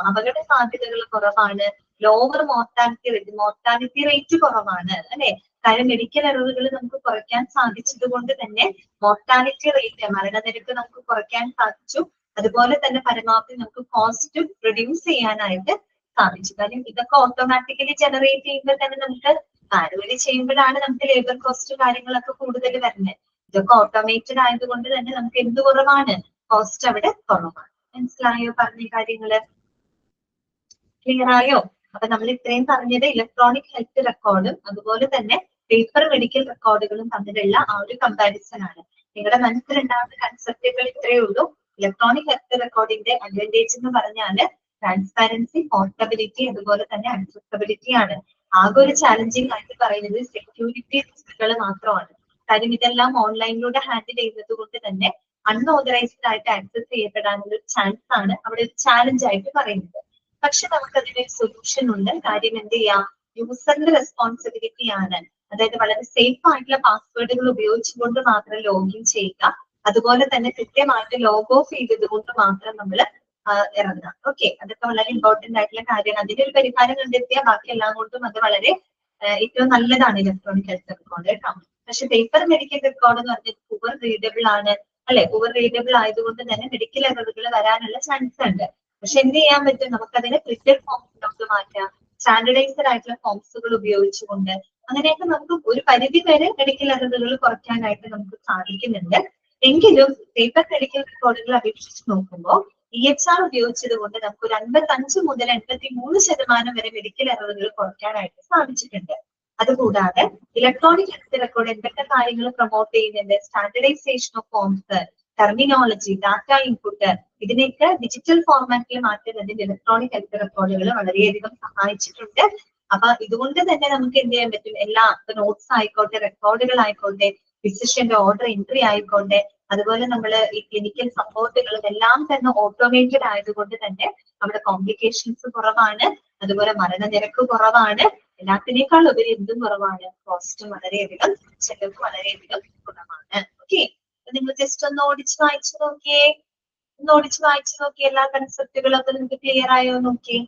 അപകട സാധ്യതകൾ കുറവാണ്, ലോവർ മോർട്ടാലിറ്റി റേറ്റ് കുറവാണ് അല്ലെ. കാര്യം മെഡിക്കൽ എററുകൾ നമുക്ക് കുറയ്ക്കാൻ സാധിച്ചത് കൊണ്ട് തന്നെ മോർട്ടാലിറ്റി റേറ്റ്, മരണനിരക്ക് നമുക്ക് കുറയ്ക്കാൻ സാധിച്ചു. അതുപോലെ തന്നെ പരമാവധി നമുക്ക് കോസ്റ്റ് റിഡ്യൂസ് ചെയ്യാനായിട്ട് സാധിച്ചു. കാര്യം ഇതൊക്കെ ഓട്ടോമാറ്റിക്കലി ജനറേറ്റ് ചെയ്യുമ്പോൾ തന്നെ നമുക്ക് മാനുവലി ചെയ്യുമ്പോഴാണ് നമുക്ക് ലേബർ കോസ്റ്റ് കാര്യങ്ങളൊക്കെ കൂടുതൽ വരുന്നത്. ഇതൊക്കെ ഓട്ടോമേറ്റഡ് ആയതുകൊണ്ട് തന്നെ നമുക്ക് എന്ത് കുറവാണ്, കോസ്റ്റ് അവിടെ കുറവാണ്. മനസ്സിലായോ പറഞ്ഞ കാര്യങ്ങള്? ക്ലിയർ ആയോ? അപ്പൊ നമ്മൾ ഇത്രയും പറഞ്ഞത് ഇലക്ട്രോണിക് ഹെൽത്ത് റെക്കോർഡും അതുപോലെ തന്നെ പേപ്പർ മെഡിക്കൽ റെക്കോർഡുകളും തമ്മിലുള്ള ആ ഒരു കമ്പാരിസൺ ആണ്. നിങ്ങളുടെ മനസ്സിലുണ്ടാകുന്ന കൺസെപ്റ്റുകൾ ഇത്രയേ ഉള്ളൂ. ഇലക്ട്രോണിക് ഹെൽത്ത് റെക്കോർഡിന്റെ അഡ്വാൻറ്റേജ് എന്ന് പറഞ്ഞാല് ട്രാൻസ്പാരൻസി, പോർട്ടബിലിറ്റി, അതുപോലെ തന്നെ അക്സസിബിലിറ്റി ആണ്. ആകെ ഒരു ചാലഞ്ചിങ് ആയിട്ട് പറയുന്നത് സെക്യൂരിറ്റി റിസ്കുകൾ മാത്രമാണ്. കാര്യം ഇതെല്ലാം ഓൺലൈനിലൂടെ ഹാൻഡിൽ ചെയ്യുന്നത് കൊണ്ട് തന്നെ അൺഓതറൈസ്ഡ് ആയിട്ട് ആക്സസ് ചെയ്യപ്പെടാനുള്ള ഒരു ചാൻസ് ആണ് അവിടെ ഒരു ചാലഞ്ച് ആയിട്ട് പറയുന്നത്. പക്ഷെ നമുക്ക് അതിനൊരു സൊല്യൂഷൻ ഉണ്ട്. കാര്യം എന്ത് ചെയ്യാം, യൂസറിന്റെ റെസ്പോൺസിബിലിറ്റി ആണ്. അതായത് വളരെ സേഫ് ആയിട്ടുള്ള പാസ്വേഡുകൾ ഉപയോഗിച്ചുകൊണ്ട് മാത്രം ലോഗിൻ ചെയ്യുക, അതുപോലെ തന്നെ കൃത്യമായിട്ട് ലോഗ് ഓഫ് ചെയ്തതുകൊണ്ട് മാത്രം നമ്മൾ ഇറങ്ങുക. ഓക്കെ, അതൊക്കെ വളരെ ഇമ്പോർട്ടന്റ് ആയിട്ടുള്ള കാര്യമാണ്. അതിന്റെ ഒരു പരിഹാരം കണ്ടെത്തിയാൽ ബാക്കി എല്ലാം കൊണ്ടും അത് വളരെ ഏറ്റവും നല്ലതാണ് ഇലക്ട്രോണിക് ഹെൽത്ത് റെക്കോർഡ് കേട്ടോ. പക്ഷെ പേപ്പർ മെഡിക്കൽ റെക്കോർഡ് എന്ന് പറഞ്ഞാൽ പുവർ റീഡബിൾ ആണ് അല്ലെ. പുവർ റീഡബിൾ ആയതുകൊണ്ട് തന്നെ മെഡിക്കൽ എററുകൾ വരാനുള്ള ചാൻസ് ഉണ്ട്. പക്ഷെ എന്ത് ചെയ്യാൻ പറ്റും, നമുക്കതിനെ പ്രിന്റഡ് ഫോംസിലോട്ട് മാറ്റാം, സ്റ്റാൻഡർഡൈസ്ഡ് ആയിട്ടുള്ള ഫോംസുകൾ ഉപയോഗിച്ചുകൊണ്ട്. അങ്ങനെയൊക്കെ നമുക്ക് ഒരു പരിധി വരെ മെഡിക്കൽ എററുകൾ കുറയ്ക്കാനായിട്ട് നമുക്ക് സാധിക്കുന്നുണ്ട്. എങ്കിലും പേപ്പർ മെഡിക്കൽ റെക്കോർഡുകൾ അപേക്ഷിച്ച് നോക്കുമ്പോൾ EHR ഉപയോഗിച്ചത് കൊണ്ട് നമുക്ക് ഒരു 55 മുതൽ 83% വരെ മെഡിക്കൽ എററുകൾ കുറയ്ക്കാനായിട്ട് സാധിച്ചിട്ടുണ്ട്. അതുകൂടാതെ ഇലക്ട്രോണിക് ഹെൽത്ത് റെക്കോർഡ് എന്തൊക്കെ കാര്യങ്ങൾ പ്രൊമോട്ട് ചെയ്യുന്നുണ്ട്, standardisation of forms, terminology, data input, ഇതിനൊക്കെ ഡിജിറ്റൽ ഫോർമാറ്റിൽ മാറ്റുന്നതിന് ഇലക്ട്രോണിക് ഹെൽത്ത് റെക്കോർഡുകൾ വളരെയധികം സഹായിച്ചിട്ടുണ്ട്. അപ്പൊ ഇതുകൊണ്ട് തന്നെ നമുക്ക് എന്ത് ചെയ്യാൻ പറ്റും, എല്ലാ നോട്ട്സ് ആയിക്കോട്ടെ, റെക്കോർഡുകൾ ആയിക്കോട്ടെ, ഫിസിഷ്യന്റെ ഓർഡർ എൻട്രി ആയിക്കോട്ടെ, അതുപോലെ നമ്മൾ ഈ ക്ലിനിക്കൽ സപ്പോർട്ടുകളും എല്ലാം തന്നെ ഓട്ടോമേറ്റഡ് ആയതുകൊണ്ട് തന്നെ അവിടെ കോംപ്ലിക്കേഷൻസ് കുറവാണ്, അതുപോലെ മരണനിരക്ക് കുറവാണ്, എല്ലാത്തിനേക്കാൾ ഉപരി എന്തും കുറവാണ്, കോസ്റ്റും വളരെയധികം, ചെലവ് വളരെയധികം കുറവാണ്. ഓക്കെ, നിങ്ങൾ ജസ്റ്റ് ഒന്ന് ഓടിച്ച് വായിച്ചു നോക്കിയേ, എല്ലാ കൺസെപ്റ്റുകളൊക്കെ നിങ്ങൾക്ക് ക്ലിയർ ആയോ നോക്കിയേ.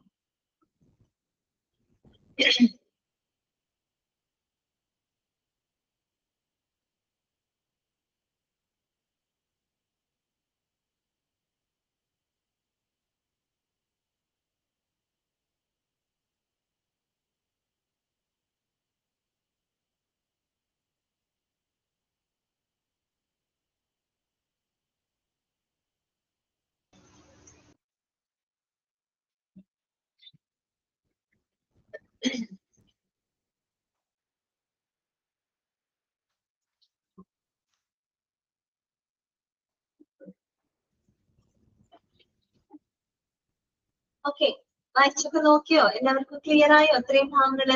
ഓക്കെ, വായിച്ചൊക്കെ നോക്കിയോ? എല്ലാവർക്കും ക്ലിയർ ആയോ? അത്രയും ഭാഗങ്ങള്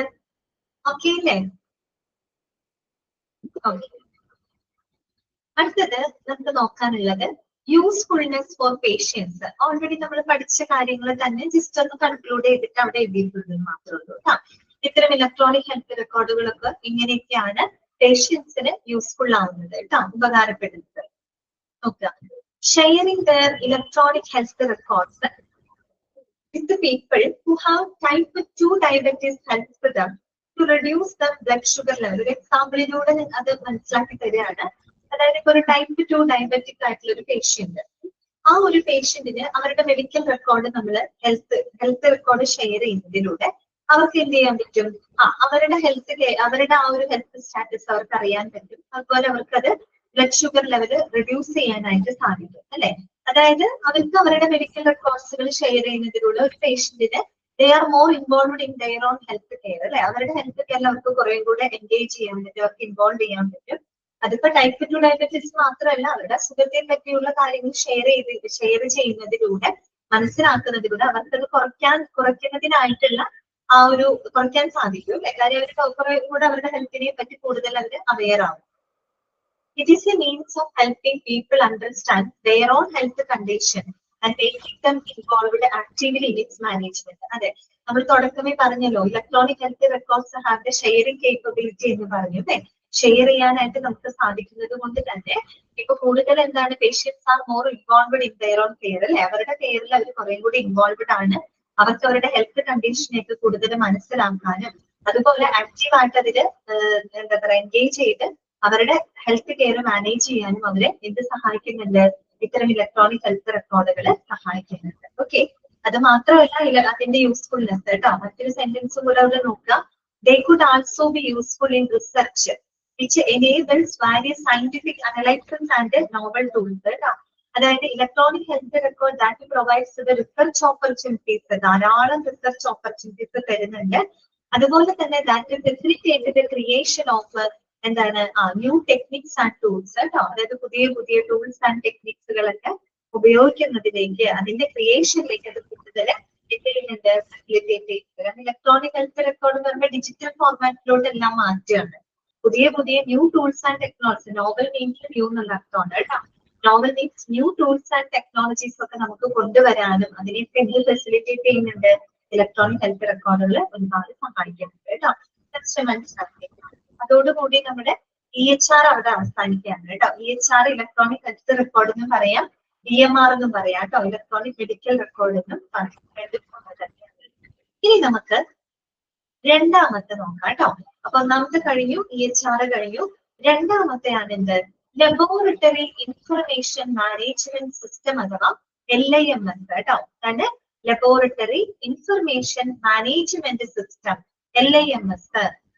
ഓക്കെ അല്ലേ? ഓക്കെ, അടുത്തത് നമുക്ക് നോക്കാനുള്ളത് യൂസ്ഫുൾനെസ് ഫോർ പേഷ്യൻസ്. ഓൾറെഡി നമ്മൾ പഠിച്ച കാര്യങ്ങൾ തന്നെ ജസ്റ്റ് ഒന്ന് കൺക്ലൂഡ് ചെയ്തിട്ട് അവിടെ എഴുതിയിട്ടുള്ളത് മാത്രമേ ഉള്ളൂ കേട്ടോ. ഇത്തരം ഇലക്ട്രോണിക് ഹെൽത്ത് റെക്കോർഡുകളൊക്കെ ഇങ്ങനെയൊക്കെയാണ് പേഷ്യൻസിന് യൂസ്ഫുൾ ആവുന്നത് കേട്ടോ, ഉപകാരപ്പെടുന്നത്. നോക്കുക, sharing there electronic health records with the people who have type 2 diabetes helps them to reduce the blood sugar level. ഒരു എക്സാമ്പിളിലൂടെ അത് മനസ്സിലാക്കി തരികയാണ്. അതായത് ഇപ്പൊ ഒരു ടൈപ്പ് 2 ഡയബറ്റിക് ആയിട്ടുള്ള ഒരു പേഷ്യന്റ്, ആ ഒരു പേഷ്യന്റിന് അവരുടെ മെഡിക്കൽ റെക്കോർഡ് നമ്മൾ ഹെൽത്ത് റെക്കോർഡ് ഷെയർ ചെയ്യുന്നതിലൂടെ അവർക്ക് എന്ത് ചെയ്യാൻ പറ്റും, അവരുടെ ആ ഒരു ഹെൽത്ത് സ്റ്റാറ്റസ് അവർക്ക് അറിയാൻ പറ്റും. അതുപോലെ അവർക്കത് ബ്ലഡ് ഷുഗർ ലെവൽ റിഡ്യൂസ് ചെയ്യാനായിട്ട് സാധിക്കും അല്ലെ. അതായത് അവർക്ക് അവരുടെ മെഡിക്കൽ റെക്കോർഡ്സുകൾ ഷെയർ ചെയ്യുന്നതിലൂടെ ഒരു പേഷ്യന്റിന് they are more involved in their own health care അല്ലെ. അവരുടെ ഹെൽത്ത് കെയറിൽ അവർക്ക് കുറേ കൂടെ എൻഗേജ് ചെയ്യാൻ പറ്റും, അവർക്ക് ഇൻവോൾവ് ചെയ്യാൻ പറ്റും. അതിപ്പോ ടൈപ്പ് 2 ഡയബറ്റീസ് മാത്രമല്ല, അവരുടെ അസുഖത്തെ പറ്റിയുള്ള കാര്യങ്ങൾ ഷെയർ ചെയ്യുന്നതിലൂടെ, മനസ്സിലാക്കുന്നതിലൂടെ അവർക്കത് കുറയ്ക്കുന്നതിനായിട്ടുള്ള ആ ഒരു കുറയ്ക്കാൻ സാധിക്കും അല്ലെ. കാര്യം അവർക്ക് കുറെ കൂടെ അവരുടെ ഹെൽത്തിനെ പറ്റി കൂടുതൽ അവർ അവെയർ ആവും. It is a means of helping people understand their own health condition and making them involved actively in its management. അതെ, നമ്മൾ തുടക്കമേ പറഞ്ഞല്ലോ electronic health records have the sharing capability എന്ന് പറഞ്ഞു അല്ലെ. ഷെയർ ചെയ്യാനായിട്ട് നമുക്ക് സാധിക്കുന്നത് കൊണ്ട് തന്നെ ഇപ്പൊ കൂടുതൽ എന്താണ് patients are more involved in their own care അല്ലെ, അവരുടെ കെയറിൽ അവർ കുറെ കൂടി ഇൻവോൾവ്ഡ് ആണ്. അവർക്ക് അവരുടെ ഹെൽത്ത് കണ്ടീഷനെയൊക്കെ കൂടുതൽ മനസ്സിലാക്കാനും അതുപോലെ ആക്റ്റീവ് ആയിട്ട് അതില് എന്താ പറയുക എൻഗേജ് ചെയ്ത് അവരുടെ ഹെൽത്ത് കെയർ മാനേജ് ചെയ്യാനും അവരെ എന്ത് സഹായിക്കുന്നുണ്ട്, ഇത്തരം ഇലക്ട്രോണിക് ഹെൽത്ത് റെക്കോർഡുകൾ സഹായിക്കുന്നുണ്ട്. ഓക്കെ, അത് മാത്രമല്ല അതിന്റെ യൂസ്ഫുൾനെസ് കേട്ടോ. മറ്റൊരു സെന്റൻസ് കൂടെ അവിടെ നോക്കുക. They could also be useful in research which enables various scientific analysis and novel tools. അതായത് electronic health record that provides the research opportunities, ധാരാളം റിസർച്ച് ഓപ്പർച്യൂണിറ്റീസ് തരുന്നുണ്ട്. അതുപോലെ തന്നെ that facilitate the creation of എന്താണ് new techniques and tools കേട്ടോ. അതായത് പുതിയ പുതിയ ടൂൾസ് ആൻഡ് ടെക്നിക്സുകളൊക്കെ ഉപയോഗിക്കുന്നതിലേക്ക്, അതിന്റെ ക്രിയേഷനിലേക്ക് അത് കൂടുതൽ ഇലക്ട്രോണിക് ഹെൽത്ത് റെക്കോർഡ് എന്ന് പറയുമ്പോൾ ഡിജിറ്റൽ ഫോർമാറ്റിലോട്ട് എല്ലാം മാറ്റുകയാണ്. പുതിയ പുതിയ new tools and technology, novel means new എന്നുള്ള അർത്ഥമാണ് കേട്ടോ. Novel means new tools and technologies ഒക്കെ നമുക്ക് കൊണ്ടുവരാനും അതിനെയൊക്കെ എന്ത് ഫെസിലിറ്റേറ്റ് ചെയ്യുന്നുണ്ട്, ഇലക്ട്രോണിക് ഹെൽത്ത് റെക്കോർഡുകൾ ഒരുപാട് സഹായിക്കുന്നുണ്ട് കേട്ടോ. മനസ്സിലാക്കി. അതോടുകൂടി നമ്മുടെ EHR അവിടെ അവസാനിക്കുകയാണ് കേട്ടോ. EHR ഇലക്ട്രോണിക് ഹെൽത്ത് റെക്കോർഡ് എന്ന് പറയാം, EMR എന്നും പറയാം കേട്ടോ, ഇലക്ട്രോണിക് മെഡിക്കൽ റെക്കോർഡ് എന്നും പറയാം. ഇനി നമുക്ക് രണ്ടാമത്തെ നോക്കാം കേട്ടോ. അപ്പൊ ഒന്നാമത്തെ കഴിഞ്ഞു, EHR കഴിഞ്ഞു. രണ്ടാമത്തെയാണ് എന്ത്, ലബോറട്ടറി ഇൻഫർമേഷൻ മാനേജ്മെന്റ് സിസ്റ്റം അഥവാ LIMS കേട്ടോ. അതാണ് laboratory information management system LIMS.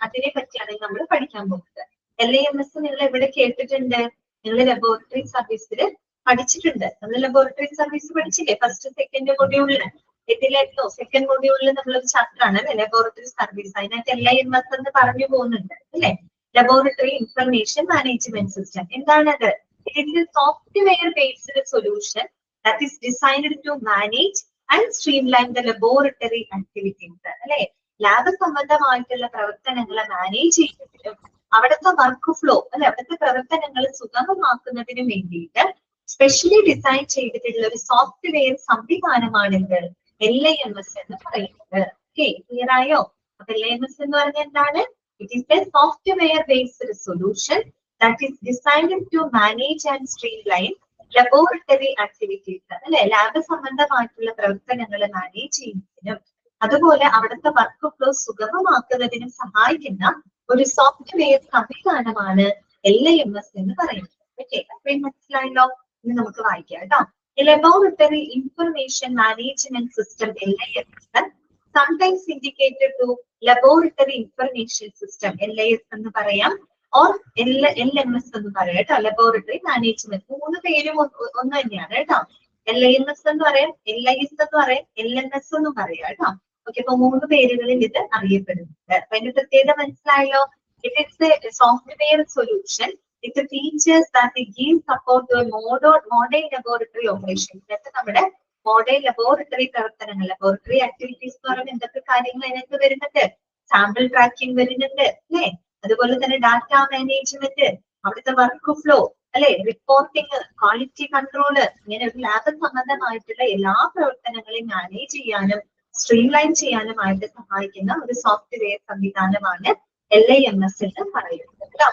അതിനെ പറ്റിയാണ് നമ്മൾ പഠിക്കാൻ പോകുന്നത്. LIMS നിങ്ങൾ എവിടെ കേട്ടിട്ടുണ്ട്? നിങ്ങൾ ലബോറട്ടറി സർവീസിൽ പഠിച്ചിട്ടുണ്ട്. നമ്മൾ ലബോറട്ടറി സർവീസ് പഠിച്ചില്ലേ ഫസ്റ്റ് സെക്കൻഡ് മൊഡ്യൂളില്? ഇതിലേക്കോ സെക്കൻഡ് മൊഡ്യൂളിൽ നമ്മളൊരു ചാപ്റ്റർ ആണ് ലബോറട്ടറി സർവീസ്. അതിനകത്ത് LIMS എന്ന് പറഞ്ഞു പോകുന്നുണ്ട് അല്ലെ, ലബോറട്ടറി ഇൻഫർമേഷൻ മാനേജ്മെന്റ് സിസ്റ്റം. എന്താണത്? It is a software based solution that is designed to manage and streamline the laboratory activities അല്ലെ. ലാബ് സംബന്ധമായിട്ടുള്ള പ്രവർത്തനങ്ങളെ മാനേജ് ചെയ്യുന്നതിനും അവിടുത്തെ വർക്ക് ഫ്ലോ അല്ലെ, അവിടുത്തെ പ്രവർത്തനങ്ങൾ സുഗമമാക്കുന്നതിനും വേണ്ടിയിട്ട് സ്പെഷ്യലി ഡിസൈൻ ചെയ്തിട്ടുള്ള ഒരു സോഫ്റ്റ്വെയർ സംവിധാനമാണിത് LIMS എന്ന് പറയുന്നത്. ഓക്കെ, ക്ലിയർ ആയോ? അപ്പൊ LIMS എന്ന് പറഞ്ഞാൽ എന്താണ്? It is a software based solution that is designed to manage and streamline laboratory activities അല്ലെ, ലാബ് സംബന്ധമായിട്ടുള്ള പ്രവർത്തനങ്ങൾ മാനേജ് ചെയ്യുന്നതിനും അതുപോലെ അവിടുത്തെ വർക്ക് ഫ്ലോ സുഗമമാക്കുന്നതിനും സഹായിക്കുന്ന ഒരു സോഫ്റ്റ്വെയർ സംവിധാനമാണ് LIMS എന്ന് പറയുന്നത്. ഓക്കെ, അത്രയും മനസ്സിലായല്ലോ? ഇനി നമുക്ക് വായിക്കാം കേട്ടോ. Laboratory information management system LIMS, sometimes indicated to laboratory information system LIS എന്ന് പറയാം, or LMS എന്ന് പറയാം കേട്ടോ. ലബോറട്ടറി മാനേജ്മെന്റ്, മൂന്ന് പേരും ഒന്ന് തന്നെയാണ് കേട്ടോ. LIMS എന്ന് പറയാം, LIS എന്ന് പറയാം, LMS എന്നും പറയാം കേട്ടോ. ഓക്കെ, അപ്പൊ മൂന്ന് പേരുകളിൽ ഇത് അറിയപ്പെടുന്നുണ്ട്. അപ്പൊ അതിന്റെ പ്രത്യേകത മനസ്സിലായല്ലോ? It is a software solution. It features that it gives support to a modern laboratory operations. അതായത് നമ്മുടെ മോഡേൺ ലബോറട്ടറി പ്രവർത്തനങ്ങൾ, ലബോറട്ടറി ആക്ടിവിറ്റീസ് എന്ന് പറയുമ്പോൾ എന്തൊക്കെ കാര്യങ്ങൾ അതിനകത്ത് വരുന്നുണ്ട്? സാമ്പിൾ ട്രാക്കിംഗ് വരുന്നുണ്ട് അല്ലെ, അതുപോലെ തന്നെ ഡാറ്റ മാനേജ്മെന്റ്, അവിടുത്തെ വർക്ക് ഫ്ലോ അല്ലെ, റിപ്പോർട്ടിംഗ്, ക്വാളിറ്റി കൺട്രോള്, ഇങ്ങനെ ഒരു ലാബ് സംബന്ധമായിട്ടുള്ള എല്ലാ പ്രവർത്തനങ്ങളെയും മാനേജ് ചെയ്യാനും സ്ട്രീംലൈൻ ചെയ്യാനുമായിട്ട് സഹായിക്കുന്ന ഒരു സോഫ്റ്റ്വെയർ സംവിധാനമാണ് LIMS എന്ന് പറയുന്നത് കേട്ടോ.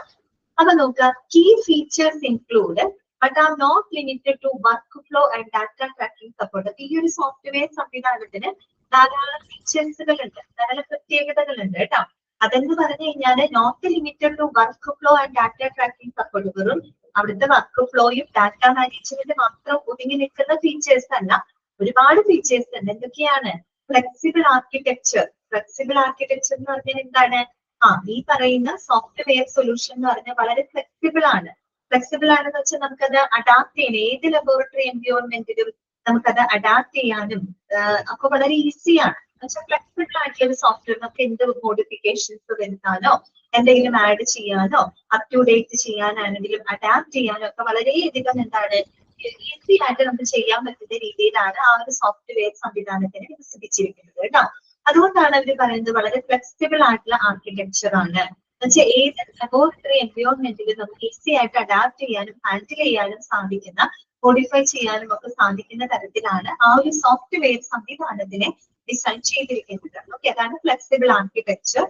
അപ്പൊ നോക്കുക, key features include but are not limited to workflow and data tracking support. ഈ ഒരു സോഫ്റ്റ്വെയർ സംവിധാനത്തിന് ധാരാളം ഫീച്ചേഴ്സുകൾ ഉണ്ട്, ധാരാളം പ്രത്യേകതകളുണ്ട് കേട്ടോ. അതെന്ന് പറഞ്ഞു കഴിഞ്ഞാൽ not limited to workflow and data tracking support. വെറും അവിടുത്തെ വർക്ക് ഫ്ലോയും ഡാറ്റ മാനേജ്മെന്റ് മാത്രം ഒതുങ്ങി നിൽക്കുന്ന ഫീച്ചേഴ്സ് അല്ല, ഒരുപാട് ഫീച്ചേഴ്സ് ഉണ്ട്. എന്തൊക്കെയാണ്? Flexible architecture. ഫ്ലെക്സിബിൾ ആർക്കിടെക്ചർ എന്ന് പറഞ്ഞാൽ എന്താണ്? ഈ പറയുന്ന സോഫ്റ്റ്വെയർ സൊല്യൂഷൻ എന്ന് പറഞ്ഞാൽ വളരെ ഫ്ലെക്സിബിൾ ആണ്. ഫ്ലെക്സിബിൾ ആണെന്ന് വെച്ചാൽ നമുക്കത് അഡാപ്റ്റ് ചെയ്യാൻ, ഏത് ലബോറട്ടറി എൻവയോൺമെന്റിലും നമുക്കത് അഡാപ്റ്റ് ചെയ്യാനും അപ്പൊ വളരെ ഈസിയാണ്. എന്നുവെച്ചാൽ ഫ്ലെക്സിബിൾ ആയിട്ടുള്ള ഒരു സോഫ്റ്റ്വെയർ നമുക്ക് എന്ത് മോഡിഫിക്കേഷൻസ് വരുത്താനോ എന്തെങ്കിലും ആഡ് ചെയ്യാനോ അപ് ടു ഡേറ്റ് ചെയ്യാനാണെങ്കിലും അഡാപ്റ്റ് ചെയ്യാനോ ഒക്കെ വളരെയധികം എന്താണ് ഈസി ആയിട്ട് നമുക്ക് ചെയ്യാൻ പറ്റുന്ന രീതിയിലാണ് ആ ഒരു സോഫ്റ്റ്വെയർ സംവിധാനത്തിന് വികസിപ്പിച്ചിരിക്കുന്നത് കേട്ടോ. അതുകൊണ്ടാണ് അവർ പറയുന്നത് വളരെ ഫ്ലെക്സിബിൾ ആയിട്ടുള്ള ആർക്കിടെക്ചർ ആണ്. എന്നുവെച്ചാൽ ഏത് ലബോറട്ടറി എൻവയോൺമെന്റിലും നമുക്ക് ഈസി ആയിട്ട് അഡാപ്റ്റ് ചെയ്യാനും ഹാൻഡിൽ ചെയ്യാനും സാധിക്കുന്ന, മോഡിഫൈ ചെയ്യാനും ഒക്കെ സാധിക്കുന്ന തരത്തിലാണ് ആ ഒരു സോഫ്റ്റ്വെയർ സംവിധാനത്തിനെ ഡിസൈൻ ചെയ്തിരിക്കുന്നത്. ഓക്കെ, അതാണ് flexible architecture.